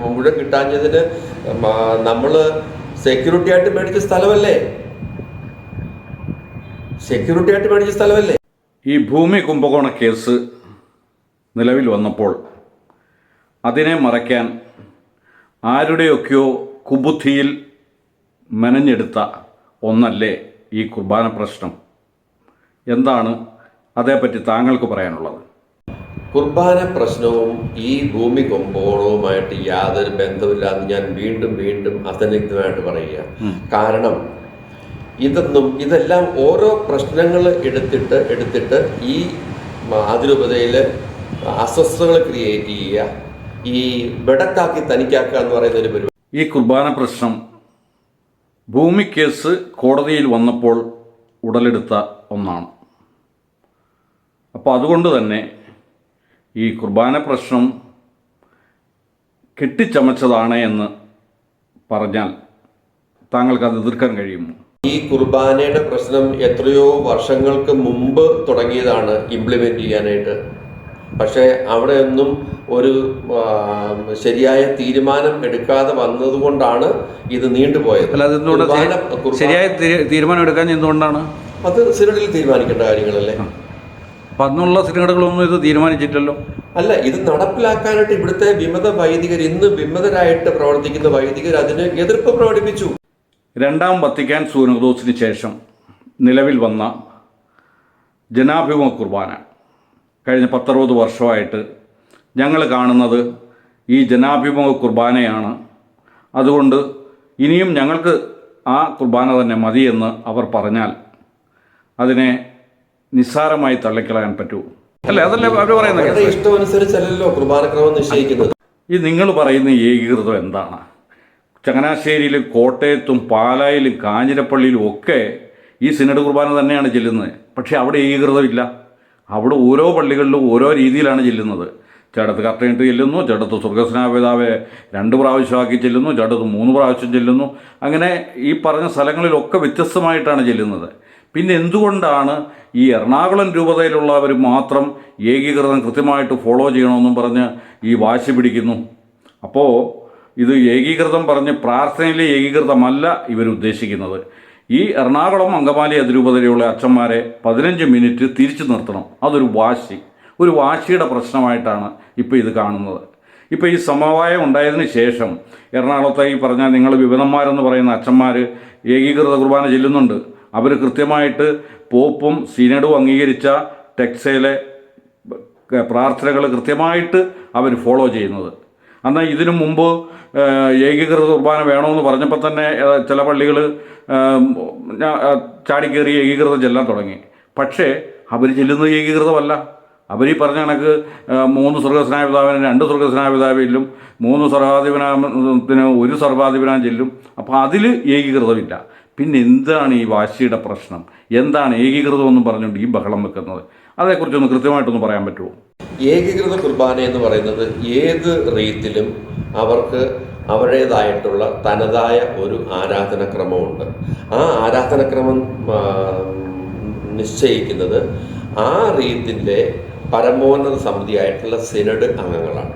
B: മുഴുവൻ കിട്ടാഞ്ഞതിന് നമ്മള് സെക്യൂരിറ്റി ആയിട്ട് മേടിച്ച സ്ഥലമല്ലേ?
A: ഈ ഭൂമി കുംഭകോണ കേസ് നിലവിൽ വന്നപ്പോൾ അതിനെ മറയ്ക്കാൻ ആരുടെയൊക്കെയോ കുബുദ്ധിയിൽ മെനഞ്ഞെടുത്ത ഒന്നല്ലേ ഈ കുർബാന പ്രശ്നം? എന്താണ് അതേപ്പറ്റി താങ്കൾക്ക് പറയാനുള്ളത്?
B: കുർബാന പ്രശ്നവും ഈ ഭൂമി കുംഭകോണവുമായിട്ട് യാതൊരു ബന്ധമില്ലാന്ന് ഞാൻ വീണ്ടും അസന്നിഗ്ധമായിട്ട് പറയുക. കാരണം ഇതെല്ലാം ഓരോ പ്രശ്നങ്ങൾ എടുത്തിട്ട് ഈ അതിരൂപതയിൽ അസ്വസ്ഥതകൾ ക്രിയേറ്റ് ചെയ്യുക, ഈ ബെടക്കാക്കി തനിക്കാക്കുക എന്ന് പറയുന്ന ഒരു പരിപാടി.
A: ഈ കുർബാന പ്രശ്നം ഭൂമി കേസ് കോടതിയിൽ വന്നപ്പോൾ ഉടലെടുത്ത ഒന്നാണ്. അപ്പോൾ അതുകൊണ്ട് തന്നെ ഈ കുർബാന പ്രശ്നം കെട്ടിച്ചമച്ചതാണ് എന്ന് പറഞ്ഞാൽ താങ്കൾക്ക് അത് എതിർക്കാൻ കഴിയുമോ?
B: ഈ കുർബാനയുടെ പ്രശ്നം എത്രയോ വർഷങ്ങൾക്ക് മുമ്പ് തുടങ്ങിയതാണ് ഇംപ്ലിമെൻ്റ് ചെയ്യാനായിട്ട്. പക്ഷേ അവിടെയൊന്നും ഒരു ശരിയായ തീരുമാനം എടുക്കാതെ വന്നതുകൊണ്ടാണ് ഇത് നീണ്ടുപോയത്.
A: ശരിയായ തീരുമാനം എടുക്കാൻ എന്തുകൊണ്ടാണ്?
B: അത് സിനഡിൽ തീരുമാനിക്കേണ്ട കാര്യങ്ങളല്ലേ.
A: അപ്പം അതിനുള്ള സിനഡുകളൊന്നും ഇത് തീരുമാനിച്ചിട്ടില്ലല്ലോ.
B: അല്ല, ഇത് നടപ്പിലാക്കാനായിട്ട് ഇവിടുത്തെ ഇന്ന് വിമതരായിട്ട് പ്രവർത്തിക്കുന്ന വൈദികർ അതിന് എതിർപ്പ് പ്രകടിപ്പിച്ചു.
A: രണ്ടാം വത്തിക്കാൻ സൂനോദോസിന് ശേഷം നിലവിൽ വന്ന ജനാഭിമുഖ കുർബാന കഴിഞ്ഞ 10-60 വർഷമായിട്ട് ഞങ്ങൾ കാണുന്നത് ഈ ജനാഭിമുഖ കുർബാനയാണ്. അതുകൊണ്ട് ഇനിയും ഞങ്ങൾക്ക് ആ കുർബാന തന്നെ മതിയെന്ന് അവർ പറഞ്ഞാൽ അതിനെ നിസ്സാരമായി തള്ളിക്കളയാൻ പറ്റൂ അല്ലേ? അതല്ലേ അവർ പറയുന്നത്?
B: ഇഷ്ടമനുസരിച്ചല്ലോ കുർബാനക്രമം നിശ്ചയിക്കുന്നത്.
A: ഈ നിങ്ങൾ പറയുന്ന ഏകീകൃതം എന്താണ്? ചങ്ങനാശ്ശേരിയിലും കോട്ടയത്തും പാലായിലും കാഞ്ഞിരപ്പള്ളിയിലും ഒക്കെ ഈ സിനഡ് കുർബാന തന്നെയാണ് ചെല്ലുന്നത്. പക്ഷേ അവിടെ ഏകീകൃതമില്ല. അവിടെ ഓരോ പള്ളികളിലും ഓരോ രീതിയിലാണ് ചെല്ലുന്നത്. ചിലടത്ത് കറക്റ്റായിട്ട് ചെല്ലുന്നു, ചിലടത്ത് സ്വർഗസ്നാപിതാവെ 2 പ്രാവശ്യമാക്കി ചെല്ലുന്നു, ചിലടത്ത് 3 പ്രാവശ്യം ചെല്ലുന്നു. അങ്ങനെ ഈ പറഞ്ഞ സ്ഥലങ്ങളിലൊക്കെ വ്യത്യസ്തമായിട്ടാണ് ചെല്ലുന്നത്. പിന്നെ എന്തുകൊണ്ടാണ് ഈ എറണാകുളം രൂപതയിലുള്ളവർ മാത്രം ഏകീകൃതം കൃത്യമായിട്ട് ഫോളോ ചെയ്യണമെന്നും പറഞ്ഞ് ഈ വാശി പിടിക്കുന്നു? അപ്പോൾ ഇത് ഏകീകൃതം പറഞ്ഞ് പ്രാർത്ഥനയിലെ ഏകീകൃതമല്ല ഇവരുദ്ദേശിക്കുന്നത്. ഈ എറണാകുളം അങ്കമാലി അതിരൂപതയിലുള്ള അച്ഛന്മാരെ 15 മിനിറ്റ് തിരിച്ചു നിർത്തണം. അതൊരു ഒരു വാശിയുടെ പ്രശ്നമായിട്ടാണ് ഇപ്പോൾ ഇത് കാണുന്നത്. ഇപ്പോൾ ഈ സമവായം ഉണ്ടായതിന് ശേഷം എറണാകുളത്തെ ഈ പറഞ്ഞാൽ നിങ്ങൾ വിമതന്മാരെന്ന് പറയുന്ന അച്ഛന്മാർ ഏകീകൃത കുർബാന ചെല്ലുന്നുണ്ട്. അവർ കൃത്യമായിട്ട് പോപ്പും സിനഡും അംഗീകരിച്ച ടെക്സയിലെ പ്രാർത്ഥനകൾ കൃത്യമായിട്ട് അവർ ഫോളോ ചെയ്യുന്നത്. എന്നാൽ ഇതിനു മുമ്പ് ഏകീകൃത കുർബാന വേണമെന്ന് പറഞ്ഞപ്പോൾ തന്നെ ചില പള്ളികൾ ചാടിക്കേറി ഏകീകൃതം ചെല്ലാൻ തുടങ്ങി. പക്ഷേ അവർ ചെല്ലുന്നത് ഏകീകൃതമല്ല. അവർ ഈ പറഞ്ഞ കണക്ക് 3 സ്വർഗസ്നായ പിതാവിനും 2 സ്വർഗസ്നായ പിതാവിലും 3 സർവാധിപനാമത്തിന് 1 സർവാധിപനാം ചെല്ലും. അപ്പോൾ അതിൽ ഏകീകൃതമില്ല. പിന്നെ എന്താണ് ഈ വാശിയുടെ പ്രശ്നം? എന്താണ് ഏകീകൃതം എന്നും പറഞ്ഞുകൊണ്ട് ഈ ബഹളം വെക്കുന്നത്? അതേക്കുറിച്ചൊന്ന് കൃത്യമായിട്ടൊന്ന് പറയാൻ പറ്റുമോ?
B: ഏകീകൃത കുർബാന എന്ന് പറയുന്നത് ഏത് റീത്തിലും അവർക്ക് അവരുടേതായിട്ടുള്ള തനതായ ഒരു ആരാധനക്രമമുണ്ട്. ആ ആരാധനക്രമം നിശ്ചയിക്കുന്നത് ആ റീത്തിൻ്റെ പരമോന്നത സമിതിയായിട്ടുള്ള സിനഡ് അംഗങ്ങളാണ്.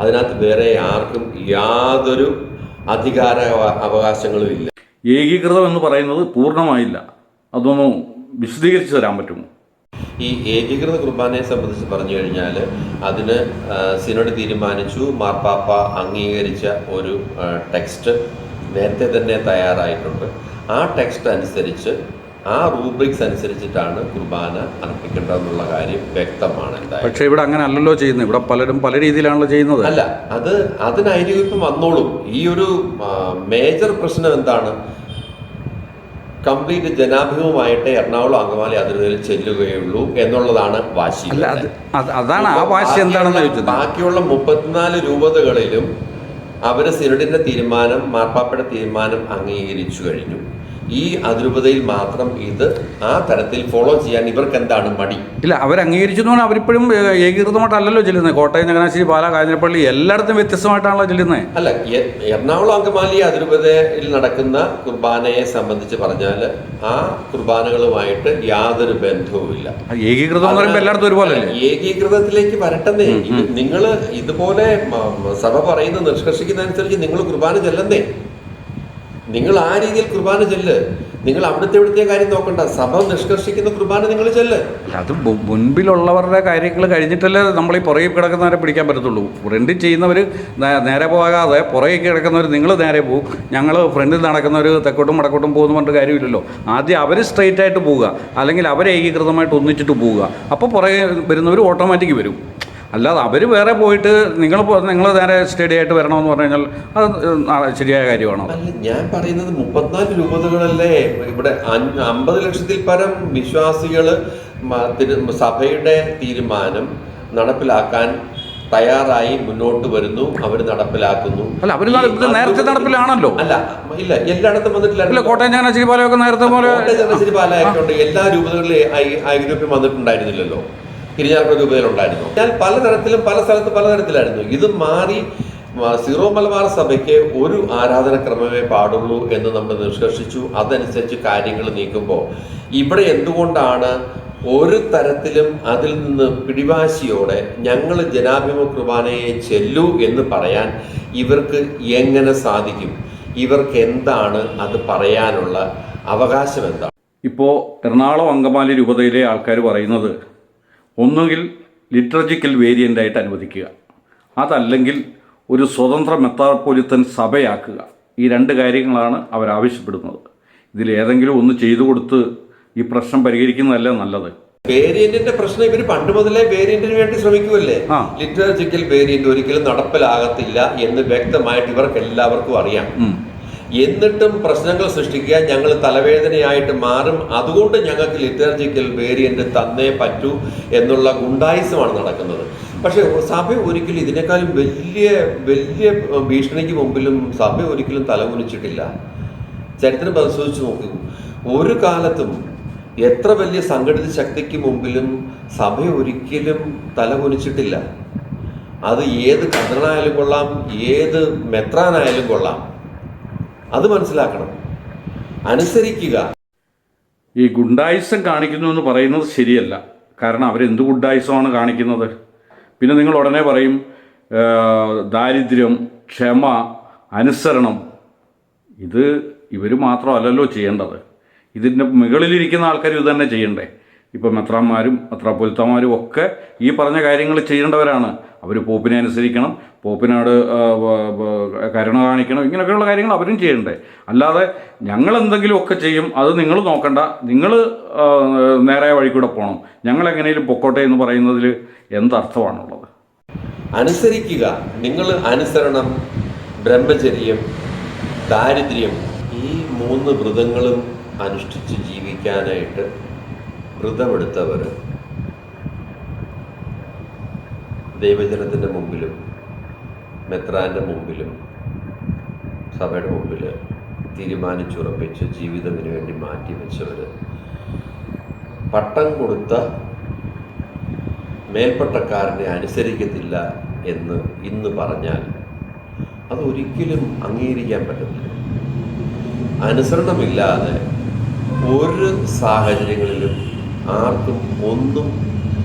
B: അതിനകത്ത് വേറെ ആർക്കും യാതൊരു അധികാര അവകാശങ്ങളും ഇല്ല.
A: ഏകീകൃതം എന്ന് പറയുന്നത് പൂർണ്ണമായില്ല. അതൊന്ന് വിശദീകരിച്ച് തരാൻ പറ്റുമോ?
B: ഈ ഏകീകൃത കുർബാനയെ സംബന്ധിച്ച് പറഞ്ഞു കഴിഞ്ഞാൽ അതിന് സിനഡ് തീരുമാനിച്ചു, മാർപ്പാപ്പ അംഗീകരിച്ച ഒരു ടെക്സ്റ്റ് നേരത്തെ തന്നെ തയ്യാറായിട്ടുണ്ട്. ആ ടെക്സ്റ്റ് അനുസരിച്ച് ആ റൂബ്രിക്സ് അനുസരിച്ചിട്ടാണ് കുർബാന അർപ്പിക്കേണ്ടതെന്നുള്ള കാര്യം വ്യക്തമാണ്. എന്തായാലും
A: പക്ഷേ ഇവിടെ അങ്ങനെ അല്ലല്ലോ ചെയ്യുന്നത്. ഇവിടെ പലരും പല രീതിയിലാണല്ലോ ചെയ്യുന്നത്.
B: അല്ല, അതിനായിരിക്കും ഇപ്പം വന്നോളും. ഈ ഒരു മേജർ പ്രശ്നം എന്താണ്? കംപ്ലീറ്റ് ജനാഭിമുഖമായിട്ട് എറണാകുളം അങ്കമാലി അതിർത്തിയിൽ ചെല്ലുകയുള്ളൂ എന്നുള്ളതാണ് വാശി.
A: അതാണ് ആ വാശി എന്താണെന്ന് ചോദിച്ചത്.
B: ബാക്കിയുള്ള 34 രൂപതകളിലും അവർ സിനഡിന്റെ തീരുമാനം, മാർപ്പാപ്പയുടെ തീരുമാനം അംഗീകരിച്ചു കഴിഞ്ഞു. ഈ അതിരൂപതയിൽ മാത്രം ഇത് ആ തരത്തിൽ ഫോളോ ചെയ്യാൻ ഇവർക്ക് എന്താണ് മടി?
A: ഇല്ല, അവർ അംഗീകരിച്ചു എന്ന് പറഞ്ഞാൽ അവരിപ്പോഴും ഏകീകൃതമായിട്ടല്ലല്ലോ ചെല്ലുന്നത്. കോട്ടയം, ചങ്ങനാശ്ശേരി, പാലാ, കാഞ്ഞിരപ്പള്ളി എല്ലായിടത്തും വ്യത്യസ്തമായിട്ടാണല്ലോ ചെല്ലുന്നത്.
B: അല്ല, എറണാകുളം അങ്കമാലി അതിരൂപതയിൽ നടക്കുന്ന കുർബാനയെ സംബന്ധിച്ച് പറഞ്ഞാൽ ആ കുർബാനകളുമായിട്ട് യാതൊരു ബന്ധവുമില്ല.
A: ഏകീകൃതം എന്ന് പറയുമ്പോൾ എല്ലായിടത്തും ഒരുപോലെ
B: ഏകീകൃതത്തിലേക്ക് വരട്ടെന്നേ. നിങ്ങൾ ഇതുപോലെ സഭ പറയുന്ന നിഷ്കർഷിക്കുന്ന അനുസരിച്ച് നിങ്ങൾ കുർബാന ചെല്ലുന്നേ. നിങ്ങൾ ആ രീതിയിൽ കുർബാന ചെല്ല്. നിങ്ങൾ അവിടുത്തെ കാര്യം നോക്കണ്ട. സഭ നിഷ്കർഷിക്കുന്ന കുർബാന നിങ്ങൾ ചെല്ല്.
A: അത് മുൻപിലുള്ളവരുടെ കാര്യങ്ങൾ കഴിഞ്ഞിട്ടല്ലേ നമ്മൾ ഈ പുറകെ കിടക്കുന്നവരെ പിടിക്കാൻ പറ്റത്തുള്ളൂ. ഫ്രണ്ടിൽ ചെയ്യുന്നവർ നേരെ പോകാതെ പുറകെ കിടക്കുന്നവർ നിങ്ങൾ നേരെ പോകും, ഞങ്ങൾ ഫ്രണ്ടിൽ നടക്കുന്നവർ തെക്കോട്ടും വടക്കോട്ടും പോകുന്ന പറഞ്ഞിട്ട് കാര്യമില്ലല്ലോ. ആദ്യം അവർ സ്ട്രെയിറ്റ് ആയിട്ട് പോവുക, അല്ലെങ്കിൽ അവരെ ഏകീകൃതമായിട്ട് ഒന്നിച്ചിട്ട് പോവുക. അപ്പോൾ പുറകെ വരുന്നവർ ഓട്ടോമാറ്റിക് വരും. അല്ലാതെ അവർ വേറെ പോയിട്ട് നിങ്ങൾ നേരെ സ്റ്റഡി ആയിട്ട് വരണമെന്ന് പറഞ്ഞു കഴിഞ്ഞാൽ അത് ശരിയായ കാര്യമാണോ?
B: അല്ല, ഞാൻ പറയുന്നത് 34 രൂപതകളല്ലേ ഇവിടെ. 50 ലക്ഷത്തിൽ പരം വിശ്വാസികൾ സഭയുടെ തീരുമാനം നടപ്പിലാക്കാൻ തയ്യാറായി മുന്നോട്ട് വരുന്നു. അവർ നടപ്പിലാക്കുന്നു.
A: അല്ല, അവർ നേരത്തെ നടപ്പിലാണല്ലോ.
B: അല്ല, ഇല്ല, എല്ലായിടത്തും വന്നിട്ടില്ല.
A: കോട്ടയം, ചങ്ങനാശ്ശേരി, പാലയൊക്കെ നേരത്തെ പോലെ.
B: ചങ്ങനാശ്ശേരി, പാല ആയിട്ടുണ്ട്. എല്ലാ രൂപതകളിലും ഐക്യഗ്രൂപ്പിൽ വന്നിട്ടുണ്ടായിരുന്നില്ലല്ലോ. ഇരിഞ്ഞാലക്കുട രൂപതയിലുണ്ടായിരുന്നു. ഞാൻ പലതരത്തിലും പല സ്ഥലത്ത് പലതരത്തിലായിരുന്നു. ഇത് മാറി സീറോ മലബാർ സഭയ്ക്ക് ഒരു ആരാധനക്രമമേ പാടുള്ളൂ എന്ന് നമ്മൾ നിഷ്കർഷിച്ചു. അതനുസരിച്ച് കാര്യങ്ങൾ നീക്കുമ്പോൾ ഇവിടെ എന്തുകൊണ്ടാണ് ഒരു തരത്തിലും അതിൽ നിന്ന് പിടിവാശിയോടെ ഞങ്ങൾ ജനാഭിമുഖ കുർബാനയെ ചെല്ലൂ എന്ന് പറയാൻ ഇവർക്ക് എങ്ങനെ സാധിക്കും? ഇവർക്ക് എന്താണ് അത് പറയാനുള്ള അവകാശം? എന്താണ്?
A: ഇപ്പോൾ എറണാകുളം അങ്കമാലി രൂപതയിലെ ആൾക്കാർ പറയുന്നത് ഒന്നുകിൽ ലിറ്റർജിക്കൽ വേരിയൻ്റായിട്ട് അനുവദിക്കുക, അതല്ലെങ്കിൽ ഒരു സ്വതന്ത്ര മെത്രാപ്പൊലിത്തൻ സഭയാക്കുക. ഈ 2 കാര്യങ്ങളാണ് അവരാവശ്യപ്പെടുന്നത്. ഇതിലേതെങ്കിലും ഒന്ന് ചെയ്തു കൊടുത്ത് ഈ പ്രശ്നം പരിഹരിക്കുന്നതല്ലേ നല്ലത്.
B: വേരിയന്റിന്റെ പ്രശ്നം ഇവർ പണ്ട് മുതലേ വേരിയന്റിന് വേണ്ടി ശ്രമിക്കുമല്ലേ. ലിറ്റർജിക്കൽ വേരിയന്റ് ഒരിക്കലും നടപ്പിലാകത്തില്ല എന്ന് വ്യക്തമായിട്ട് ഇവർക്ക് എല്ലാവർക്കും അറിയാം. എന്നിട്ടും പ്രശ്നങ്ങൾ സൃഷ്ടിക്കുക, ഞങ്ങൾ തലവേദനയായിട്ട് മാറും, അതുകൊണ്ട് ഞങ്ങൾക്ക് ലിറ്റർജിക്കൽ വേരിയന്റ് തന്നേ പറ്റൂ എന്നുള്ള ഗുണ്ടായിസമാണ് നടക്കുന്നത്. പക്ഷേ സഭ ഒരിക്കലും ഇതിനേക്കാളും വലിയ വലിയ ഭീഷണിക്ക് മുമ്പിലും സഭ ഒരിക്കലും തലകുനിച്ചിട്ടില്ല. ചരിത്രം പരിശോധിച്ച് നോക്കൂ. ഒരു കാലത്തും എത്ര വലിയ സംഘടിത ശക്തിക്ക് മുമ്പിലും സഭ ഒരിക്കലും തലകുനിച്ചിട്ടില്ല. അത് ഏത് കർദ്ദനായാലും കൊള്ളാം, ഏത് മെത്രാനായാലും കൊള്ളാം. അത് മനസ്സിലാക്കണം, അനുസരിക്കുക.
A: ഈ ഗുണ്ടായിസം കാണിക്കുന്നു എന്ന് പറയുന്നത് ശരിയല്ല. കാരണം അവരെന്ത് ഗുണ്ടായിസമാണ് കാണിക്കുന്നത്? പിന്നെ നിങ്ങൾ ഉടനെ പറയും ദാരിദ്ര്യം, ക്ഷമ, അനുസരണം. ഇത് ഇവർ മാത്രമല്ലല്ലോ ചെയ്യേണ്ടത്. ഇതിൻ്റെ മുകളിലിരിക്കുന്ന ആൾക്കാർ ഇത് തന്നെ ചെയ്യണ്ടേ? ഇപ്പം മെത്രാന്മാരും മെത്രാപ്പൊലിത്തമാരും ഒക്കെ ഈ പറഞ്ഞ കാര്യങ്ങൾ ചെയ്യേണ്ടവരാണ്. അവർ പോപ്പിനെ അനുസരിക്കണം, പോപ്പിനോട് കരുണ കാണിക്കണം, ഇങ്ങനെയൊക്കെയുള്ള കാര്യങ്ങൾ അവരും ചെയ്യണ്ടേ? അല്ലാതെ ഞങ്ങൾ എന്തെങ്കിലുമൊക്കെ ചെയ്യും, അത് നിങ്ങൾ നോക്കണ്ട, നിങ്ങൾ നേരായ വഴി കൂടെ പോകണം, ഞങ്ങൾ എങ്ങനെയും പൊക്കോട്ടെ എന്ന് പറയുന്നതിൽ എന്തർത്ഥമാണുള്ളത്?
B: അനുസരിക്കുക. നിങ്ങൾ അനുസരണം, ബ്രഹ്മചര്യം, ദാരിദ്ര്യം, ഈ 3 വ്രതങ്ങളും അനുഷ്ഠിച്ച് ജീവിക്കാനായിട്ട് വ്രതമെടുത്തവർ ദൈവജനത്തിൻ്റെ മുമ്പിലും മെത്രാൻ്റെ മുമ്പിലും സഭയുടെ മുമ്പിൽ തീരുമാനിച്ചുറപ്പിച്ച് ജീവിതത്തിന് വേണ്ടി മാറ്റിവെച്ചവർ പട്ടം കൊടുത്ത മേൽപ്പട്ടക്കാരനെ അനുസരിക്കത്തില്ല എന്ന് ഇന്ന് പറഞ്ഞാൽ അതൊരിക്കലും അംഗീകരിക്കാൻ പറ്റത്തില്ല. അനുസരണമില്ലാതെ ഒരു സാഹചര്യങ്ങളിലും ആർക്കും ഒന്നും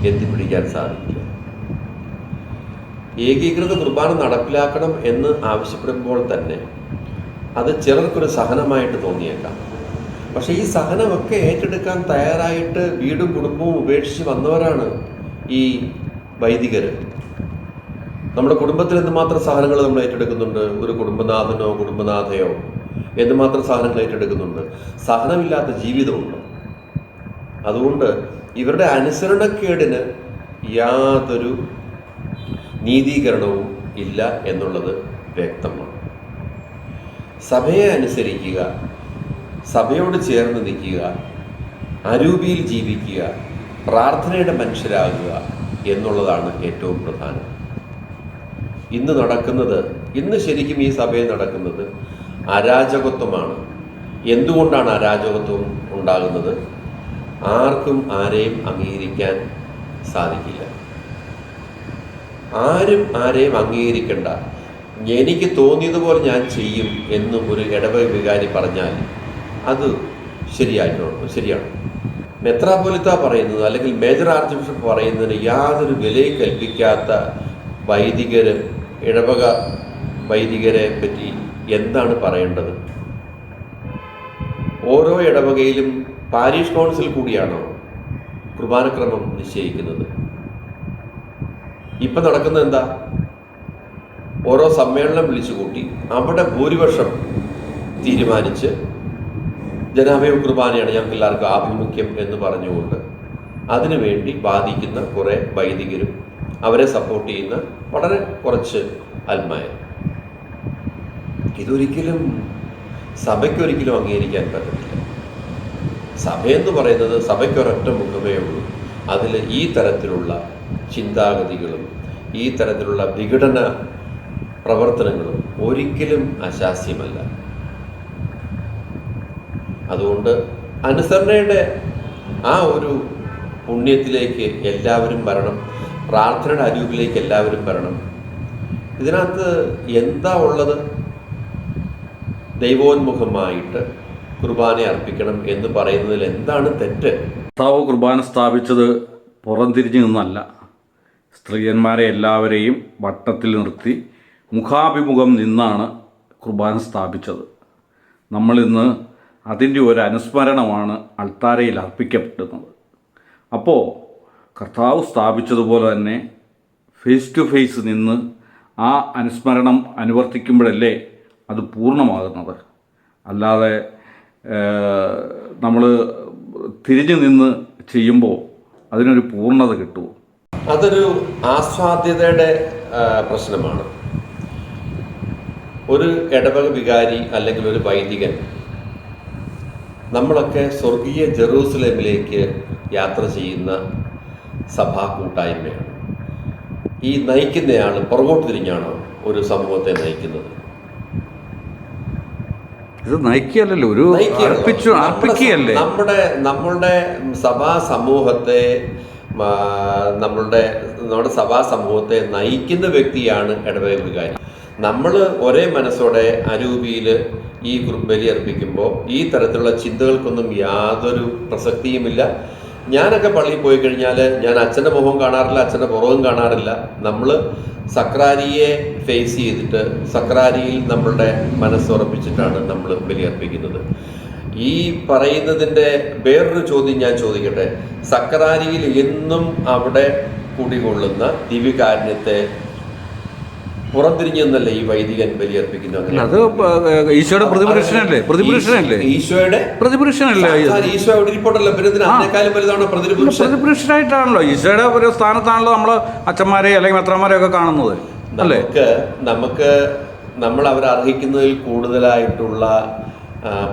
B: എത്തിപ്പിടിക്കാൻ സാധിക്കില്ല. ഏകീകൃത കുർബാന നടപ്പിലാക്കണം എന്ന് ആവശ്യപ്പെടുമ്പോൾ തന്നെ അത് ചിലർക്കൊരു സഹനമായിട്ട് തോന്നിയേക്കാം. പക്ഷേ ഈ സഹനമൊക്കെ ഏറ്റെടുക്കാൻ തയ്യാറായിട്ട് വീടും കുടുംബവും ഉപേക്ഷിച്ച് വന്നവരാണ് ഈ വൈദികർ. നമ്മുടെ കുടുംബത്തിൽ എന്തുമാത്രം സഹനങ്ങൾ നമ്മൾ ഏറ്റെടുക്കുന്നുണ്ട്. ഒരു കുടുംബനാഥനോ കുടുംബനാഥയോ എന്തുമാത്രം സഹനങ്ങൾ ഏറ്റെടുക്കുന്നുണ്ട്. സഹനമില്ലാത്ത ജീവിതമുണ്ട്. അതുകൊണ്ട് ഇവരുടെ അനുസരണക്കേടിന് യാതൊരു നീതീകരണവും ഇല്ല എന്നുള്ളത് വ്യക്തമാണ്. സഭയെ അനുസരിക്കുക, സഭയോട് ചേർന്ന് നിൽക്കുക, അരൂപിയിൽ ജീവിക്കുക, പ്രാർത്ഥനയുടെ മനുഷ്യരാകുക എന്നുള്ളതാണ് ഏറ്റവും പ്രധാനം. ഇന്ന് ശരിക്കും ഈ സഭയിൽ നടക്കുന്നത് അരാജകത്വമാണ്. എന്തുകൊണ്ടാണ് അരാജകത്വം ഉണ്ടാകുന്നത്? ആർക്കും ആരെയും അംഗീകരിക്കാൻ സാധിക്കില്ല. ആരും ആരെയും അംഗീകരിക്കണ്ട, എനിക്ക് തോന്നിയതുപോലെ ഞാൻ ചെയ്യും എന്ന് ഒരു ഇടവക വികാരി പറഞ്ഞാൽ അത് ശരിയാണ്. മെത്രാപ്പൊലിത്ത പറയുന്നത് അല്ലെങ്കിൽ മേജർ ആർച്ച് ബിഷപ്പ് പറയുന്നതിന് യാതൊരു വിലയും കൽപ്പിക്കാത്ത ഇടവക വൈദികരെ പറ്റി എന്താണ് പറയേണ്ടത്? ഓരോ ഇടവകയിലും പാരീഷ് കൗൺസിൽ കൂടിയാണോ കുർബാനക്രമം നിശ്ചയിക്കുന്നത്? ഇപ്പം നടക്കുന്നത് എന്താ? ഓരോ സമ്മേളനം വിളിച്ചു കൂട്ടി അവിടെ ഭൂരിപക്ഷം തീരുമാനിച്ച് ജനാഭിമുഖ കുർബാനയാണ് ഞങ്ങൾക്ക് എല്ലാവർക്കും ആഭിമുഖ്യം എന്ന് പറഞ്ഞുകൊണ്ട് അതിനുവേണ്ടി ബാധിക്കുന്ന കുറേ വൈദികരും അവരെ സപ്പോർട്ട് ചെയ്യുന്ന വളരെ കുറച്ച് അൽമായർ. ഇതൊരിക്കലും സഭയ്ക്കൊരിക്കലും അംഗീകരിക്കാൻ പറ്റത്തില്ല. സഭയെന്ന് പറയുന്നത് സഭയ്ക്കൊരൊറ്റ മുഖമേ ഉള്ളൂ. അതിൽ ഈ തരത്തിലുള്ള ചിന്താഗതികളും ഈ തരത്തിലുള്ള വിഘടന പ്രവർത്തനങ്ങളും ഒരിക്കലും അശാസ്യമല്ല. അതുകൊണ്ട് അനുസരണയുടെ ആ ഒരു പുണ്യത്തിലേക്ക് എല്ലാവരും വരണം, പ്രാർത്ഥനയുടെ അരൂപിലേക്ക് എല്ലാവരും വരണം. ഇതിനകത്ത് എന്താ ഉള്ളത്? ദൈവോന്മുഖമായിട്ട് കുർബാന അർപ്പിക്കണം എന്ന് പറയുന്നതിൽ എന്താണ് തെറ്റ്?
A: കർത്താവ് കുർബാന സ്ഥാപിച്ചത് പുറംതിരിഞ്ഞു നിന്നല്ല, സ്ത്രീയന്മാരെ എല്ലാവരെയും വട്ടത്തിൽ നിർത്തി മുഖാഭിമുഖം നിന്നാണ് കുർബാന സ്ഥാപിച്ചത്. നമ്മളിന്ന് അതിൻ്റെ ഒരു അനുസ്മരണമാണ് അൾത്താരയിൽ അർപ്പിക്കപ്പെടുന്നത്. അപ്പോൾ കർത്താവ് സ്ഥാപിച്ചതുപോലെ തന്നെ ഫേസ് ടു ഫേസ് നിന്ന് ആ അനുസ്മരണം അനുവർത്തിക്കുമ്പോഴല്ലേ അത് പൂർണ്ണമാകുന്നത്. അല്ലാതെ നമ്മൾ തിരിഞ്ഞു നിന്ന് ചെയ്യുമ്പോൾ അതിനൊരു പൂർണ്ണത കിട്ടുമോ?
B: അതൊരു ആസ്വാദ്യതയുടെ പ്രശ്നമാണ്. ഒരു ഇടവക വികാരി അല്ലെങ്കിൽ ഒരു വൈദികൻ, നമ്മളൊക്കെ സ്വർഗീയ ജെറൂസലേമിലേക്ക് യാത്ര ചെയ്യുന്ന സഭാ കൂട്ടായ്മയാണ്. ഈ നയിക്കുന്നയാൾ പുറകോട്ട് തിരിഞ്ഞാണോ ഒരു സമൂഹത്തെ നയിക്കുന്നത്?
A: ഇത് നയിക്കുകയല്ലല്ലോ, ഒരു അർപ്പിക്കുകയല്ലേ.
B: നമ്മളുടെ സഭാ സമൂഹത്തെ നമ്മുടെ സഭാ സമൂഹത്തെ നയിക്കുന്ന വ്യക്തിയാണ് ഇടവക വികാരി. നമ്മൾ ഒരേ മനസ്സോടെ അരൂപിയിൽ ഈ ബലി അർപ്പിക്കുമ്പോൾ ഈ തരത്തിലുള്ള ചിന്തകൾക്കൊന്നും യാതൊരു പ്രസക്തിയുമില്ല. ഞാനൊക്കെ പള്ളിയിൽ പോയി കഴിഞ്ഞാൽ ഞാൻ അച്ഛൻ്റെ മുഖം കാണാറില്ല, അച്ഛൻ്റെ പുറവും കാണാറില്ല. നമ്മൾ സക്രാരിയെ ഫേസ് ചെയ്തിട്ട് സക്രാരിയിൽ നമ്മളുടെ മനസ്സുറപ്പിച്ചിട്ടാണ് നമ്മൾ ബലിയർപ്പിക്കുന്നത്. ഈ പറയുന്നതിൻ്റെ വേറൊരു ചോദ്യം ഞാൻ ചോദിക്കട്ടെ. സക്രാരിയിൽ എന്നും അവിടെ കുടികൊള്ളുന്ന ദിവ്യകാരുണ്യത്തെ പുറംതിരിഞ്ഞെന്നല്ലേ ഈ വൈദികൻ ബലിയർപ്പിക്കുന്നത്?
A: അത് ഈശോയുടെ പ്രതിപുരുഷനല്ലേ
B: ഈശോ അവിടെ ഇരിപ്പോട്ടല്ലോ, പിന്നെ അതിനേക്കാളും വലുതാണ്
A: പ്രതിപുരുഷനായിട്ടാണല്ലോ, ഈശോയുടെ ഒരു സ്ഥാനത്താണല്ലോ നമ്മൾ അച്ഛന്മാരെ അല്ലെങ്കിൽ മെത്രാന്മാരെ ഒക്കെ കാണുന്നത്.
B: നമുക്ക് നമ്മൾ അവരർഹിക്കുന്നതിൽ കൂടുതലായിട്ടുള്ള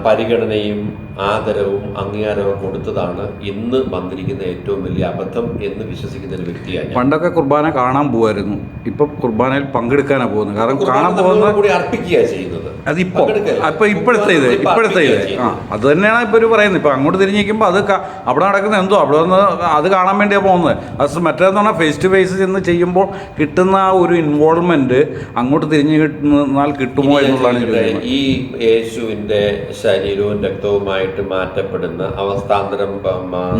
B: പരിഗണനയും ആദരവും അംഗീകാരവും കൊടുത്തതാണ് ഇന്ന് വന്നിരിക്കുന്ന ഏറ്റവും വലിയ അബദ്ധം എന്ന് വിശ്വസിക്കുന്ന ഒരു വ്യക്തിയാണ്.
A: പണ്ടൊക്കെ കുർബാന കാണാൻ പോകുമായിരുന്നു, ഇപ്പൊ കുർബാനയിൽ പങ്കെടുക്കാനാണ് പോകുന്നത്. കാരണം കാണാൻ പോകുന്നത്
B: കൂടി അർപ്പിക്കുക ചെയ്യുന്നത്.
A: അതിപ്പോ ഇപ്പോഴത്തെ ഇത് അത് തന്നെയാണ് ഇപ്പൊ ഒരു പറയുന്നത്. ഇപ്പൊ അങ്ങോട്ട് തിരിഞ്ഞിരിക്കുമ്പോൾ അത് അവിടെ നടക്കുന്ന എന്തോ അവിടെ നിന്ന് അത് കാണാൻ വേണ്ടിയാണ് പോകുന്നത്. അത് മറ്റേന്ന് പറഞ്ഞാൽ ഫേസ് ടു ഫേസ് ചെന്ന് ചെയ്യുമ്പോൾ കിട്ടുന്ന ആ ഒരു ഇൻവോൾവ്മെന്റ് അങ്ങോട്ട് തിരിഞ്ഞു കിട്ടുന്നാൽ കിട്ടുമോ എന്നുള്ളതാണ്.
B: ഈ യേശുവിന്റെ ശരീരവും രക്തവുമായിട്ട് മാറ്റപ്പെടുന്ന അവസ്ഥാന്തരം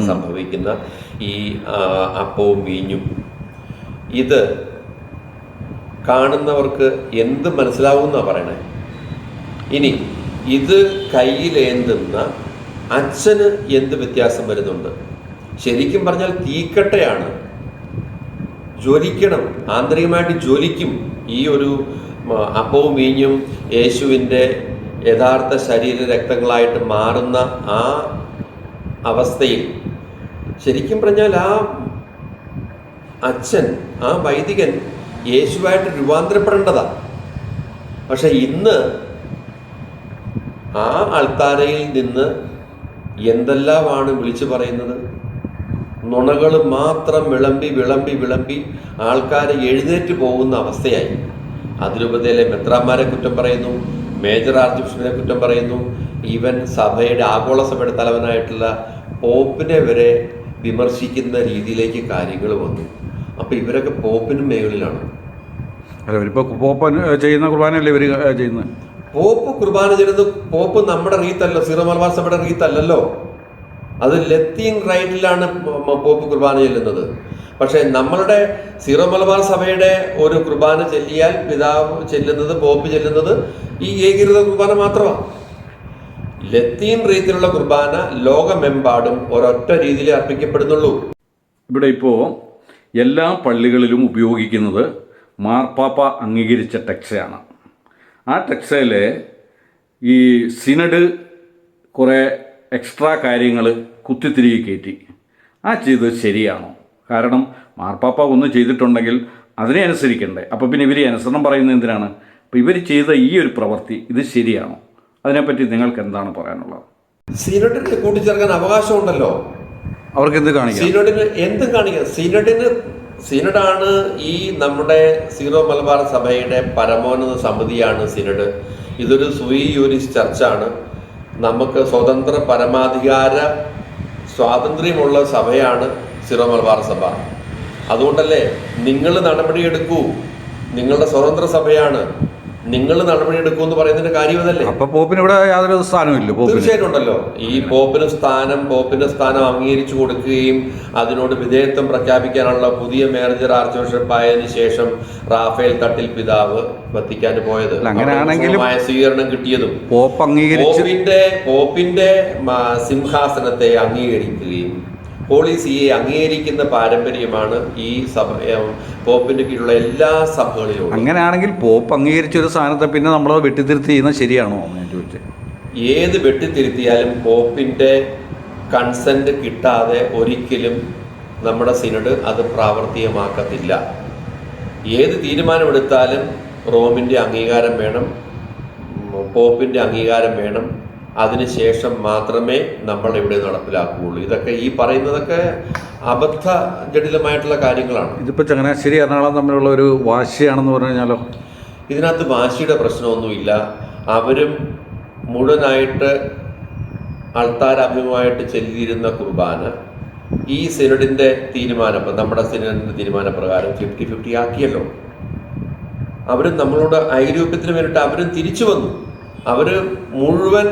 B: സംഭവിക്കുന്ന ഈ അപ്പവും വീഞ്ഞും ഇത് കാണുന്നവർക്ക് എന്ത് മനസ്സിലാവുമെന്നാണ് പറയണേ. ഇനി ഇത് കയ്യിലേന്തുന്ന അച്ഛന് എന്ത് വ്യത്യാസം വരുന്നുണ്ട്? ശരിക്കും പറഞ്ഞാൽ തീക്കട്ടയാണ്, ജ്വലിക്കണം, ആന്തരികമായിട്ട് ജ്വലിക്കും. ഈ ഒരു അപ്പവും വീഞ്ഞും യേശുവിൻ്റെ യഥാർത്ഥ ശരീര രക്തങ്ങളായിട്ട് മാറുന്ന ആ അവസ്ഥയിൽ ശരിക്കും പറഞ്ഞാൽ ആ അച്ഛൻ, ആ വൈദികൻ യേശുവായിട്ട് രൂപാന്തരപ്പെടേണ്ടതാണ്. പക്ഷെ ഇന്ന് ആ അൾത്താരയിൽ നിന്ന് എന്തെല്ലാമാണ് വിളിച്ചു പറയുന്നത്? നുണകൾ മാത്രം വിളമ്പി വിളമ്പി വിളമ്പി ആൾക്കാരെ എഴുന്നേറ്റ് പോകുന്ന അവസ്ഥയായി. അതിരൂപതയിലെ മെത്രാന്മാരെ കുറ്റം പറയുന്നു, മേജർ ആർച്ച് ബിഷപ്പിനെ കുറ്റം പറയുന്നു, ഈവൻ സഭയുടെ ആഗോള സഭയുടെ തലവനായിട്ടുള്ള പോപ്പിനെ വരെ വിമർശിക്കുന്ന രീതിയിലേക്ക് കാര്യങ്ങൾ വന്നു. അപ്പം ഇവരൊക്കെ പോപ്പിനും മേഖലയിലാണ്.
A: പോപ്പ് ചെയ്യുന്ന കുർബാനയല്ലേ ഇവർ ചെയ്യുന്നത്?
B: പോപ്പ് കുർബാന ചെയ്യുന്നത് പോപ്പ് നമ്മുടെ റീത്തല്ലോ, സീറോ മലബാർ സഭയുടെ റീത്തല്ലല്ലോ. അത് ലത്തീൻ റൈറ്റിലാണ് പോപ്പ് കുർബാന ചെല്ലുന്നത്. പക്ഷെ നമ്മളുടെ സീറോ മലബാർ സഭയുടെ ഒരു കുർബാന ചെല്ലിയാൽ പിതാവ് ചെല്ലുന്നത്, പോപ്പ് ചെല്ലുന്നത് ഈ ഏകീകൃത കുർബാന മാത്രമാണ്. ലത്തീൻ റീതിയിലുള്ള കുർബാന ലോകമെമ്പാടും ഒരൊറ്റ രീതിയിൽ അർപ്പിക്കപ്പെടുന്നുള്ളൂ.
A: ഇവിടെ ഇപ്പോൾ എല്ലാ പള്ളികളിലും ഉപയോഗിക്കുന്നത് മാർപ്പാപ്പ അംഗീകരിച്ച ടെക്സയാണ്. ആ ടെക്സയിൽ ഈ സിനഡ് കുറേ എക്സ്ട്രാ കാര്യങ്ങൾ കുത്തിത്തിരികെ കയറ്റി. ആ ചെയ്തത് ശരിയാണോ? കാരണം മാർപ്പാപ്പ ഒന്ന് ചെയ്തിട്ടുണ്ടെങ്കിൽ അതിനെ അനുസരിക്കണ്ടേ? അപ്പോൾ പിന്നെ ഇവർ അനുസരണം പറയുന്നത് എന്തിനാണ്? അപ്പോൾ ഇവർ ചെയ്ത ഈ ഒരു പ്രവൃത്തി ഇത് ശരിയാണോ? അതിനെപ്പറ്റി നിങ്ങൾക്ക് എന്താണ് പറയാനുള്ളത്?
B: സിനഡിന് കൂട്ടിച്ചേർക്കാൻ അവകാശമുണ്ടല്ലോ.
A: അവർക്ക് എന്ത് കാണിക്കാം?
B: സിനഡിന് എന്തും കാണിക്കാം. സിനഡാണ് ഈ നമ്മുടെ സീറോ മലബാർ സഭയുടെ പരമോന്നത സമിതിയാണ് സിനഡ്. ഇതൊരു സുയി യൂരിസ് ചർച്ചാണ്. നമുക്ക് സ്വതന്ത്ര പരമാധികാര സ്വാതന്ത്ര്യമുള്ള സഭയാണ് സീറോ മലബാർ സഭ. അതുകൊണ്ടല്ലേ നിങ്ങൾ നടപടിയെടുക്കൂ, നിങ്ങളുടെ സ്വതന്ത്ര സഭയാണ്, നിങ്ങൾ നടപടിയെടുക്കൂ എന്ന് പറയുന്നതിന്റെ കാര്യം അതല്ലേ?
A: അപ്പൊ പോപ്പിന് ഇവിടെ യാതൊരു സ്ഥാനമില്ല.
B: തീർച്ചയായിട്ടും ഉണ്ടല്ലോ. ഈ പോപ്പിന്റെ സ്ഥാനം അംഗീകരിച്ചു കൊടുക്കുകയും അതിനോട് വിധേയത്വം പ്രഖ്യാപിക്കാനുള്ള പുതിയ മേജർ ആർച്ച് ബിഷപ്പ് ആയതിനു ശേഷം റാഫേൽ തട്ടിൽ പിതാവ് വത്തിക്കാൻ പോയത്,
A: അങ്ങനെയാണെങ്കിലും
B: സ്വീകരണം കിട്ടിയതും പോപ്പിന്റെ സിംഹാസനത്തെ അംഗീകരിക്കുകയും പോളിസിയെ അംഗീകരിക്കുന്ന പാരമ്പര്യമാണ് ഈ സഭ, പോപ്പിന്റെ കീഴിലുള്ള എല്ലാ സഭകളിലും.
A: അങ്ങനെയാണെങ്കിൽ പോപ്പ് അംഗീകരിച്ചൊരു സ്ഥാനത്തെ പിന്നെ നമ്മൾ വെട്ടിത്തിരുത്തി ചെയ്യുന്നത് ശരിയാണോ ഞാൻ ചോദിച്ചത്?
B: ഏത് വെട്ടിത്തിരുത്തിയാലും പോപ്പിന്റെ കൺസെന്റ് കിട്ടാതെ ഒരിക്കലും നമ്മുടെ സിനഡ് അത് പ്രാവർത്തികമാക്കത്തില്ല. ഏത് തീരുമാനമെടുത്താലും റോമിന്റെ അംഗീകാരം വേണം, പോപ്പിന്റെ അംഗീകാരം വേണം. അതിനുശേഷം മാത്രമേ നമ്മൾ ഇവിടെ നടപ്പിലാക്കുകയുള്ളൂ. ഇതൊക്കെ ഈ പറയുന്നതൊക്കെ അബദ്ധ ജടിലമായിട്ടുള്ള കാര്യങ്ങളാണ്.
A: ഇതിപ്പോൾ ചങ്ങനാശ്ശേരി എറണാകുളം തമ്മിലുള്ള ഒരു വാശിയാണെന്ന് പറഞ്ഞു കഴിഞ്ഞാലോ?
B: ഇതിനകത്ത് വാശിയുടെ പ്രശ്നമൊന്നുമില്ല. അവരും മുഴുവനായിട്ട് അൾത്താരാഭിമുഖമായിട്ട് ചെല്ലിയിരുന്ന കുർബാന ഈ സിനഡിൻ്റെ തീരുമാനം, നമ്മുടെ സിനഡിൻ്റെ തീരുമാനപ്രകാരം 50-50 ആക്കിയല്ലോ. അവരും നമ്മളോട് ഐക്യത്തിന് വേണ്ടിയിട്ട് അവരും തിരിച്ചു വന്നു. അവർ മുഴുവൻ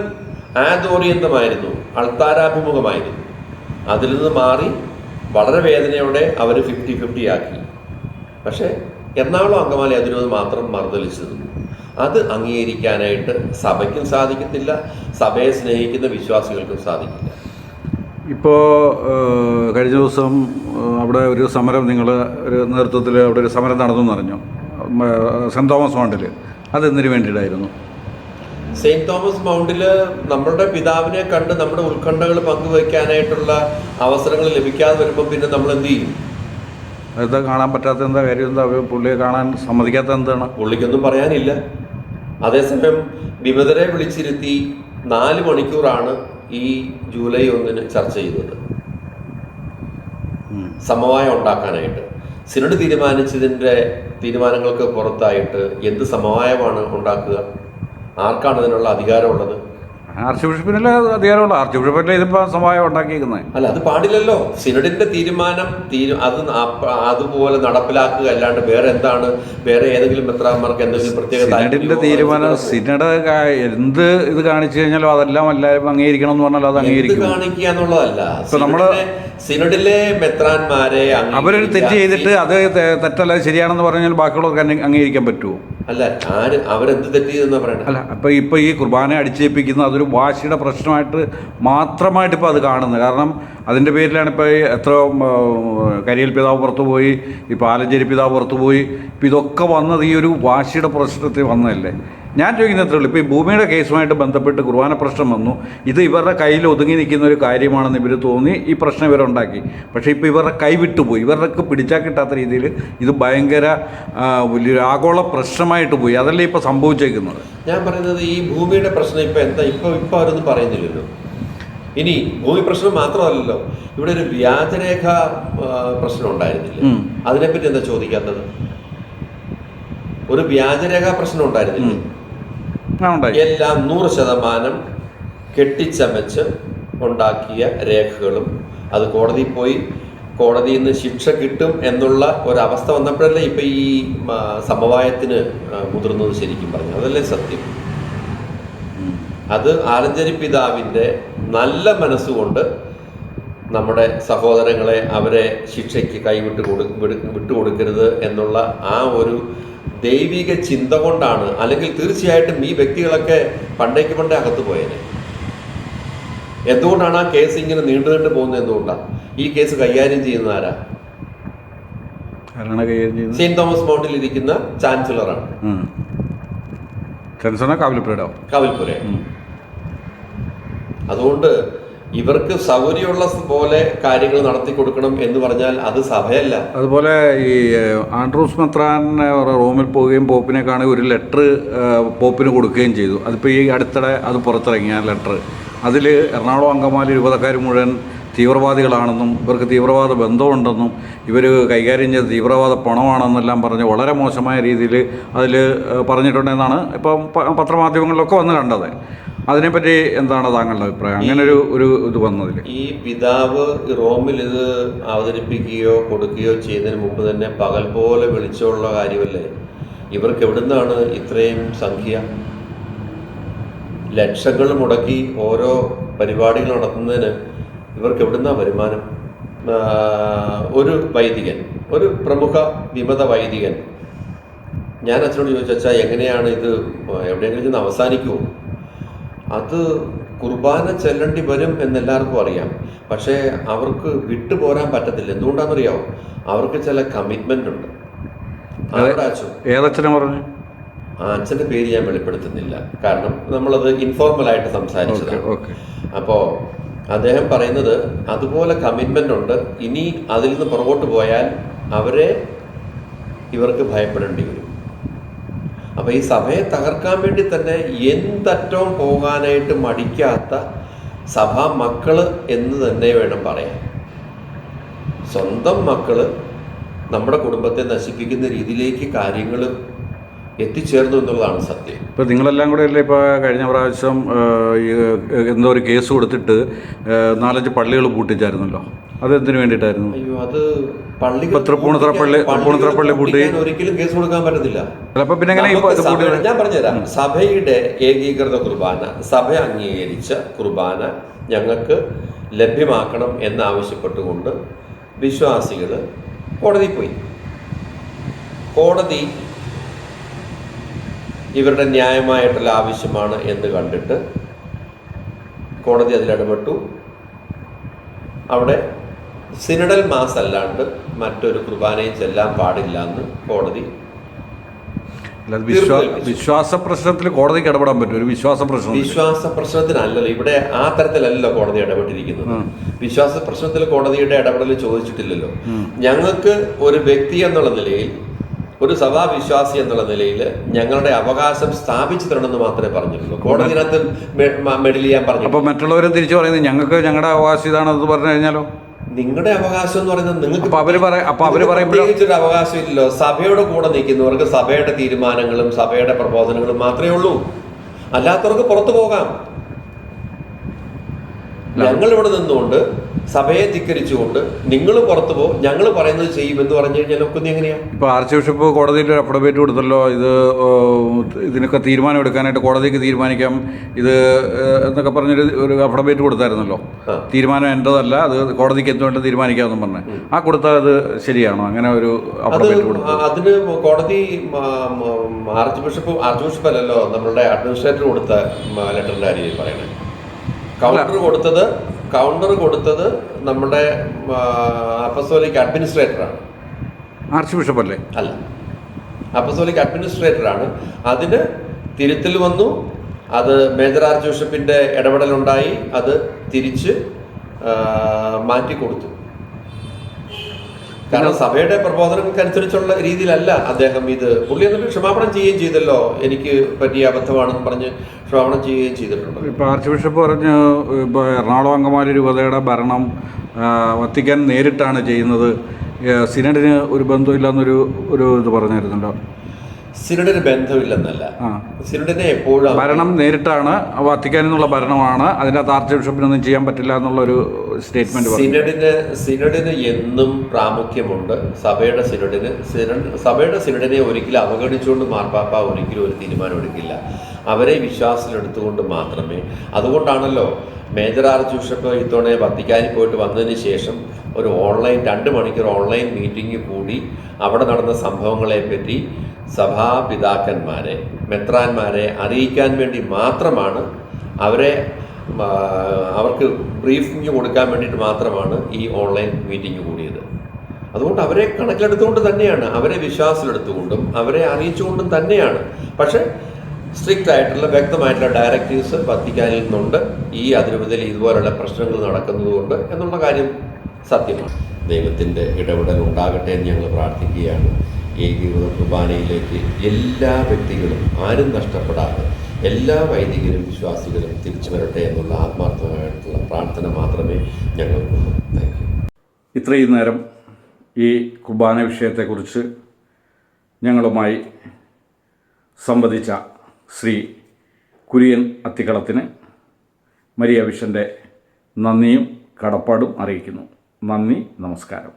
B: ആദോറിയന്തമായിരുന്നു, അൾത്താരാഭിമുഖമായിരുന്നു. അതിൽ നിന്ന് മാറി വളരെ വേദനയോടെ അവർ 50-50 ആക്കി. പക്ഷേ എറണാകുളം അങ്കമാലി അതിരൂപത മാത്രം മറുതലിച്ചു നിന്നു. അത് അംഗീകരിക്കാനായിട്ട് സഭയ്ക്കും സാധിക്കത്തില്ല, സഭയെ സ്നേഹിക്കുന്ന വിശ്വാസികൾക്കും സാധിക്കില്ല.
A: ഇപ്പോൾ കഴിഞ്ഞ ദിവസം അവിടെ ഒരു സമരം, നിങ്ങൾ ഒരു നേതൃത്വത്തിൽ അവിടെ ഒരു സമരം നടന്നു അറിഞ്ഞു, സെൻറ്റ് തോമസ് മൗണ്ടിൽ. അതെന്തിനു വേണ്ടിയിട്ടായിരുന്നു?
B: സെയിൻറ്റ് തോമസ് മൗണ്ടിൽ നമ്മളുടെ പിതാവിനെ കണ്ട് നമ്മുടെ ഉത്കണ്ഠകൾ പങ്കുവയ്ക്കാനായിട്ടുള്ള അവസരങ്ങൾ ലഭിക്കാതെ വരുമ്പോൾ പിന്നെ നമ്മൾ എന്ത് ചെയ്യും?
A: അതെന്താ കാണാൻ പറ്റാത്ത എന്താ കാര്യം? എന്താ പുള്ളിയെ കാണാൻ സമ്മതിക്കാത്ത എന്താണ്?
B: പുള്ളിക്കൊന്നും പറയാനില്ല. അതേസമയം വിമതരെ വിളിച്ചിരുത്തി 4 മണിക്കൂറാണ് ഈ ജൂലൈ 1 ചർച്ച ചെയ്തത്, സമവായം ഉണ്ടാക്കാനായിട്ട്. സിനഡ് തീരുമാനങ്ങൾക്ക് പുറത്തായിട്ട് എന്ത് സമവായമാണ് ഉണ്ടാക്കുക? ആർക്കാണ് അതിനുള്ള അധികാരമുള്ളത്?
A: ആർച്ച് ബിഷപ്പിനല്ലേ അധികാരമുള്ള? ആർച്ച് ബിഷപ്പല്ലേ ഇതിപ്പോൾ സമവായം ഉണ്ടാക്കിയിരിക്കുന്നത്?
B: അല്ല, അത് പാടില്ലല്ലോ. സിനഡിന്റെ തീരുമാനം അത് അതുപോലെ നടപ്പിലാക്കുക അല്ലാണ്ട് വേറെ എന്താണ്? വേറെ ഏതെങ്കിലും മെത്രാന്മാർക്ക് എന്തെങ്കിലും പ്രത്യേക
A: സിനഡിന്റെ തീരുമാനം, സിനഡ് എന്ത് ഇത് കാണിച്ചു കഴിഞ്ഞാലും അതെല്ലാം എല്ലാവരും അംഗീകരിക്കണം എന്ന് പറഞ്ഞാൽ അത് അംഗീകരിക്കും.
B: കാണിക്കുക എന്നുള്ളതല്ല.
A: ഇപ്പൊ നമ്മള്
B: സിനഡിലെ മെത്രാന്മാരെ
A: അവരൊരു തെറ്റ് ചെയ്തിട്ട് അത് തെറ്റല്ല ശരിയാണെന്ന് പറഞ്ഞാൽ ബാക്കിയുള്ളവർക്ക് അംഗീകരിക്കാൻ പറ്റുമോ?
B: അല്ല, അവരെന്ത് തെറ്റ് ചെയ്തെന്നാ പറയണത്? അല്ല,
A: ഇപ്പോൾ ഈ കുർബാന അടിച്ചേൽപ്പിക്കുന്ന അതൊരു വാശിയുടെ പ്രശ്നമായിട്ട് മാത്രമായിട്ട് ഇപ്പോൾ അത് കാണുന്നത്. കാരണം അതിൻ്റെ പേരിലാണ് ഇപ്പോൾ എത്ര കരിയൽ പിതാവ് പുറത്തു പോയി, ഇപ്പോൾ ആലഞ്ചേരി പിതാവ് പുറത്തു പോയി. ഇപ്പോൾ ഇതൊക്കെ വന്നത് ഈ ഒരു വാശിയുടെ പ്രശ്നത്തിൽ വന്നതല്ലേ. ഞാൻ ചോദിക്കുന്നത്രേ ഉള്ളൂ, ഇപ്പോൾ ഈ ഭൂമിയുടെ കേസുമായിട്ട് ബന്ധപ്പെട്ട് കുർബാന പ്രശ്നം വന്നു, ഇത് ഇവരുടെ കയ്യിൽ ഒതുങ്ങി നിൽക്കുന്ന ഒരു കാര്യമാണെന്ന് ഇവർ തോന്നി ഈ പ്രശ്നം ഇവരുണ്ടാക്കി. പക്ഷേ ഇപ്പോൾ ഇവരുടെ കൈ വിട്ടുപോയി, ഇവർക്ക് പിടിച്ചാൽ കിട്ടാത്ത രീതിയിൽ ഇത് ഭയങ്കര വലിയൊരു ആഗോള പ്രശ്നമായിട്ട് പോയി. അതല്ലേ ഇപ്പോൾ സംഭവിച്ചേക്കുന്നത്.
B: ഞാൻ പറയുന്നത് ഈ ഭൂമിയുടെ പ്രശ്നം ഇപ്പോൾ എന്താ, ഇപ്പോൾ അവരൊന്നും പറയുന്നില്ലല്ലോ. ഇനി ഭൂമി പ്രശ്നം മാത്രമല്ലല്ലോ, ഇവിടെ ഒരു വ്യാജരേഖ പ്രശ്നം ഉണ്ടായിരുന്നില്ല. അതിനെപ്പറ്റി എന്താ ചോദിക്കാത്തത്? ഒരു വ്യാജരേഖ പ്രശ്നം ഉണ്ടായിരുന്നില്ല. എല്ലാം 100% കെട്ടിച്ചമച്ച് ഉണ്ടാക്കിയ രേഖകളും അത് കോടതിയിൽ പോയി കോടതിയിൽ നിന്ന് ശിക്ഷ കിട്ടും എന്നുള്ള ഒരവസ്ഥ വന്നപ്പോഴല്ലേ ഇപ്പം ഈ സമവായത്തിന് മുതിർന്നത്. ശരിക്കും പറഞ്ഞു അതല്ലേ സത്യം. അത് ആലഞ്ചേരി പിതാവിൻ്റെ നല്ല മനസ്സുകൊണ്ട് നമ്മുടെ സഹോദരങ്ങളെ അവരെ ശിക്ഷയ്ക്ക് വിട്ടുകൊടുക്കരുത് എന്നുള്ള ആ ഒരു ദൈവിക ചിന്ത കൊണ്ടാണ്. അല്ലെങ്കിൽ തീർച്ചയായിട്ടും ഈ വ്യക്തികളൊക്കെ പണ്ടേ അകത്ത് പോയേനെ. എന്തുകൊണ്ടാണ് ആ കേസ് ഇങ്ങനെ നീണ്ടു പോകുന്നത്? എന്തുകൊണ്ടാണ് ഈ കേസ് കൈകാര്യം ചെയ്യുന്നത്? ആരാ? സെയിന്റ് തോമസ് മൗണ്ടിൽ ഇരിക്കുന്ന ചാൻസലറാണ്. കാവൽപുര. അതുകൊണ്ട് ഇവർക്ക് സൗകര്യമുള്ള പോലെ കാര്യങ്ങൾ നടത്തി കൊടുക്കണം എന്ന് പറഞ്ഞാൽ അത് സഭയല്ല.
A: അതുപോലെ ഈ ആൻഡ്രൂസ് മെത്രാൻ റോമിൽ പോവുകയും പോപ്പിനെ കാണുകയും ഒരു ലെറ്റർ പോപ്പിന് കൊടുക്കുകയും ചെയ്തു. അതിപ്പോൾ ഈ അടുത്തിടെ അത് പുറത്തിറങ്ങിയ ലെറ്റർ, അതിൽ എറണാകുളം അങ്കമാലി രൂപതക്കാർ മുഴുവൻ തീവ്രവാദികളാണെന്നും ഇവർക്ക് തീവ്രവാദ ബന്ധമുണ്ടെന്നും ഇവർ കൈകാര്യം ചെയ്ത തീവ്രവാദ പണമാണെന്നെല്ലാം പറഞ്ഞ് വളരെ മോശമായ രീതിയിൽ അതിൽ പറഞ്ഞിട്ടുണ്ടെന്നാണ് ഇപ്പം പത്രമാധ്യമങ്ങളിലൊക്കെ വന്ന് കണ്ടത്. അതിനെപ്പറ്റി എന്താണ് താങ്കളുടെ അഭിപ്രായം? അങ്ങനെ ഒരു ഇത് വന്നതിൽ
B: ഈ പിതാവ് റോമിൽ ഇത് അവതരിപ്പിക്കുകയോ കൊടുക്കുകയോ ചെയ്യുന്നതിന് മുമ്പ് തന്നെ പകൽ പോലെ വെളിച്ചമുള്ള കാര്യമല്ലേ? ഇവർക്ക് എവിടുന്നാണ് ഇത്രയും സംഖ്യ? ലക്ഷങ്ങൾ മുടക്കി ഓരോ പരിപാടികൾ നടത്തുന്നതിന് ഇവർക്ക് എവിടുന്നാ വരുമാനം? ഒരു വൈദികൻ, ഒരു പ്രമുഖ വിമത വൈദികൻ, ഞാൻ അച്ഛനോട് ചോദിച്ചാൽ എങ്ങനെയാണ് ഇത് എവിടെയെങ്കിലും ചെന്ന് അവസാനിക്കുമോ? അത് കുർബാന ചെല്ലേണ്ടി വരും എന്നെല്ലാവർക്കും അറിയാം. പക്ഷേ അവർക്ക് വിട്ടുപോരാൻ പറ്റത്തില്ല. എന്തുകൊണ്ടാണെന്നറിയാമോ? അവർക്ക് ചില കമ്മിറ്റ്മെൻ്റ് ഉണ്ട്.
A: ഏതച്ഛനെ പറഞ്ഞു?
B: ആ അച്ഛൻ്റെ പേര് ഞാൻ വെളിപ്പെടുത്തുന്നില്ല, കാരണം നമ്മളത് ഇൻഫോർമലായിട്ട് സംസാരിച്ചതാണ്. അപ്പോൾ അദ്ദേഹം പറയുന്നത് അതുപോലെ കമ്മിറ്റ്മെൻ്റ് ഉണ്ട്. ഇനി അതിൽ നിന്ന് പുറകോട്ട് പോയാൽ ഇവർക്ക് ഭയപ്പെടേണ്ടി വരും. അപ്പോൾ ഈ സഭയെ തകർക്കാൻ വേണ്ടി തന്നെ എന്തറ്റവും പോകാനായിട്ട് മടിക്കാത്ത സഭാ മക്കൾ എന്ന് തന്നെ വേണം പറയാൻ. സ്വന്തം മക്കൾ നമ്മുടെ കുടുംബത്തെ നശിപ്പിക്കുന്ന രീതിയിലേക്ക് കാര്യങ്ങൾ എത്തിച്ചേർന്നു എന്നുള്ളതാണ് സത്യം.
A: ഇപ്പോൾ നിങ്ങളെല്ലാം കൂടെ അല്ലേ ഇപ്പോൾ കഴിഞ്ഞ പ്രാവശ്യം എന്തോ ഒരു കേസ് കൊടുത്തിട്ട് 4-5 പള്ളികൾ പൂട്ടിച്ചായിരുന്നല്ലോ, അതെന്തിനു വേണ്ടിയിട്ടായിരുന്നു?
B: അയ്യോ, അത് പള്ളി
A: പൂട്ടി
B: ഒരിക്കലും കേസ് കൊടുക്കാൻ പറ്റത്തില്ല.
A: ചിലപ്പോൾ പിന്നെ
B: ഞാൻ പറഞ്ഞുതരാം. സഭയുടെ ഏകീകൃത കുർബാന, സഭ അംഗീകരിച്ച കുർബാന ഞങ്ങൾക്ക് ലഭ്യമാക്കണം എന്നാവശ്യപ്പെട്ടുകൊണ്ട് വിശ്വാസികൾ കോടതി പോയി. കോടതി ഇവരുടെ ന്യായമായിട്ടുള്ള ആവശ്യമാണ് എന്ന് കണ്ടിട്ട് കോടതി അതിലിടപെട്ടു. അവിടെ സിനഡൽ മാസ് അല്ലാണ്ട് മറ്റൊരു കുർബാനയും ചെല്ലാൻ പാടില്ല എന്ന് കോടതി
A: വിശ്വാസ പ്രശ്നത്തിൽ കോടതിക്ക് ഇടപെടാൻ പറ്റും. ഒരു വിശ്വാസ
B: പ്രശ്നത്തിനല്ലല്ലോ ഇവിടെ, ആ തരത്തിലല്ലോ കോടതി ഇടപെട്ടിരിക്കുന്നത്. വിശ്വാസ പ്രശ്നത്തിൽ കോടതിയുടെ ഇടപെടൽ ചോദിച്ചിട്ടില്ലല്ലോ. ഞങ്ങൾക്ക് ഒരു വ്യക്തി എന്നുള്ള നിലയിൽ, ഒരു സഭാവിശ്വാസി എന്നുള്ള നിലയിൽ ഞങ്ങളുടെ അവകാശം സ്ഥാപിച്ചു തരണമെന്ന് മാത്രമേ പറഞ്ഞിട്ടുള്ളൂ. കോടതിനകത്ത് മെഡിൽ ചെയ്യാൻ പറഞ്ഞു.
A: അപ്പോൾ മറ്റുള്ളവരും തിരിച്ചു പറയുന്നത് ഞങ്ങൾക്ക് ഞങ്ങളുടെ അവകാശം ഇതാണെന്ന് പറഞ്ഞു കഴിഞ്ഞാലോ?
B: നിങ്ങളുടെ അവകാശം എന്ന് പറയുന്നത് നിങ്ങൾക്ക്
A: പ്രത്യേകിച്ചൊരു
B: അവകാശം ഇല്ലല്ലോ. സഭയുടെ കൂടെ നിൽക്കുന്നവർക്ക് സഭയുടെ തീരുമാനങ്ങളും സഭയുടെ പ്രബോധനങ്ങളും മാത്രമേ ഉള്ളൂ. അല്ലാത്തവർക്ക് പുറത്തു പോകാം. ഞങ്ങൾ ഇവിടെ നിന്നുകൊണ്ട് സഭയെ ധിക്കരിച്ചുകൊണ്ട് നിങ്ങൾ പുറത്തു പോകും, ഞങ്ങൾ പറയുന്നത് ചെയ്യും എന്ന് പറഞ്ഞു കഴിഞ്ഞാൽ ഒക്കുന്ന എങ്ങനെയാ?
A: ഇപ്പോൾ ആർച്ച് ബിഷപ്പ് കോടതിയിൽ ഒരു അഫിഡവിറ്റ് കൊടുത്തല്ലോ, ഇതിനൊക്കെ തീരുമാനം എടുക്കാനായിട്ട് കോടതിക്ക് തീരുമാനിക്കാം ഇത് എന്നൊക്കെ പറഞ്ഞൊരു അഫിഡവിറ്റ് കൊടുത്തായിരുന്നല്ലോ. തീരുമാനം എൻ്റെതല്ല, അത് കോടതിക്ക് എന്തുകൊണ്ട് തീരുമാനിക്കാമെന്നും പറഞ്ഞു. ആ കൊടുത്താൽ അത് ശരിയാണോ? അങ്ങനെ ഒരു അഫിഡവിറ്റ് കൊടുത്തു.
B: അതിന് കോടതി ആർച്ച് ബിഷപ്പ് അല്ലല്ലോ നമ്മളുടെ അഡ്മിനിസ്ട്രേറ്റർ കൊടുത്ത ലെറ്ററിന്റെ കാര്യം പറയണേ. കൗണ്ടർ കൊടുത്തത് നമ്മുടെ അപ്പസ്തോലിക് അഡ്മിനിസ്ട്രേറ്ററാണ്.
A: ആർച്ച് ബിഷപ്പ് അല്ലേ?
B: അല്ല, അപ്പസ്തോലിക് അഡ്മിനിസ്ട്രേറ്ററാണ്. അതിന് തിരുത്തൽ വന്നു. അത് മേജർ ആർച്ച് ബിഷപ്പിന്റെ ഇടപെടലുണ്ടായി. അത് തിരിച്ച് മാറ്റിക്കൊടുത്തു. കാരണം സഭയുടെ പ്രബോധനങ്ങൾക്കനുസരിച്ചുള്ള രീതിയിലല്ല അദ്ദേഹം പുള്ളി എന്നിട്ട് ക്ഷമാപണം ചെയ്യുകയും ചെയ്തല്ലോ. എനിക്ക് പറ്റിയ അബദ്ധമാണെന്ന് പറഞ്ഞ് ക്ഷമാപണം ചെയ്യുകയും ചെയ്തിട്ടുണ്ട്.
A: ഇപ്പോൾ ആർച്ച് ബിഷപ്പ് പറഞ്ഞു, ഇപ്പോൾ എറണാകുളം അങ്കമാലി രൂപതയുടെ ഭരണം വത്തിക്കാൻ നേരിട്ടാണ് ചെയ്യുന്നത്, സിനഡിന് ഒരു ബന്ധമില്ലെന്നൊരു ഇത് പറഞ്ഞായിരുന്നല്ലോ.
B: സിനഡിന് ബന്ധമില്ലെന്നല്ല, സിനഡിനെ എപ്പോഴും
A: ഭരണം നേരിട്ടാണ്, വത്തിക്കാനിൽ നിന്നുള്ള ഭരണമാണ്, അതിനകത്ത് ആർച്ച് ബിഷപ്പിനൊന്നും ചെയ്യാൻ പറ്റില്ല എന്നുള്ളൊരു സ്റ്റേറ്റ്മെന്റ്.
B: സിനഡിന് എന്നും പ്രാമുഖ്യമുണ്ട്. സഭയുടെ സിനഡിനെ ഒരിക്കലും അവഗണിച്ചുകൊണ്ട് മാർപ്പാപ്പ ഒരിക്കലും ഒരു തീരുമാനം എടുക്കില്ല. അവരെ വിശ്വാസത്തിലെടുത്തുകൊണ്ട് മാത്രമേ. അതുകൊണ്ടാണല്ലോ മേജർ ആർച്ച് ബിഷപ്പ് ഇത്തവണ വത്തിക്കാനിൽ പോയിട്ട് വന്നതിന് ശേഷം ഒരു 2 മണിക്കൂർ ഓൺലൈൻ മീറ്റിംഗ് കൂടി അവിടെ നടന്ന സംഭവങ്ങളെപ്പറ്റി സഭാപിതാക്കന്മാരെ, മെത്രാന്മാരെ അറിയിക്കാൻ വേണ്ടി മാത്രമാണ്, അവർക്ക് ബ്രീഫിംഗ് കൊടുക്കാൻ വേണ്ടിയിട്ട് മാത്രമാണ് ഈ ഓൺലൈൻ മീറ്റിംഗ് കൂടിയത്. അതുകൊണ്ട് അവരെ കണക്കിലെടുത്തുകൊണ്ട് തന്നെയാണ്, അവരെ വിശ്വാസത്തിലെടുത്തുകൊണ്ടും അവരെ അറിയിച്ചുകൊണ്ടും തന്നെയാണ്. പക്ഷേ സ്ട്രിക്റ്റ് ആയിട്ടുള്ള വ്യക്തമായിട്ടുള്ള ഡയറക്റ്റീവ്സ് വത്തിക്കാനിൽ നിന്നുണ്ട്. ഈ അതിരൂപതയിൽ ഇതുപോലുള്ള പ്രശ്നങ്ങൾ നടക്കുന്നതുകൊണ്ട് എന്നുള്ള കാര്യം സത്യമാണ്. ദൈവത്തിൻ്റെ ഇടപെടൽ ഉണ്ടാകട്ടെ എന്ന് ഞങ്ങൾ പ്രാർത്ഥിക്കുകയാണ്. ഏകീകൃത കുർബാനയിലേക്ക് എല്ലാ വ്യക്തികളും, ആരും നഷ്ടപ്പെടാതെ എല്ലാ വൈദികരും വിശ്വാസികളും തിരിച്ചു വരട്ടെ എന്നുള്ള ആത്മാർത്ഥമായിട്ടുള്ള പ്രാർത്ഥന മാത്രമേ ഞങ്ങൾക്കുള്ളൂ. Thank you.
A: ഇത്രയും നേരം ഈ കുർബാന വിഷയത്തെക്കുറിച്ച് ഞങ്ങളുമായി സംവദിച്ച ശ്രീ കുര്യൻ അത്തിക്കളത്തിന് മരിയ വിഷൻ്റെ നന്ദിയും കടപ്പാടും അറിയിക്കുന്നു. നന്ദി, നമസ്കാരം.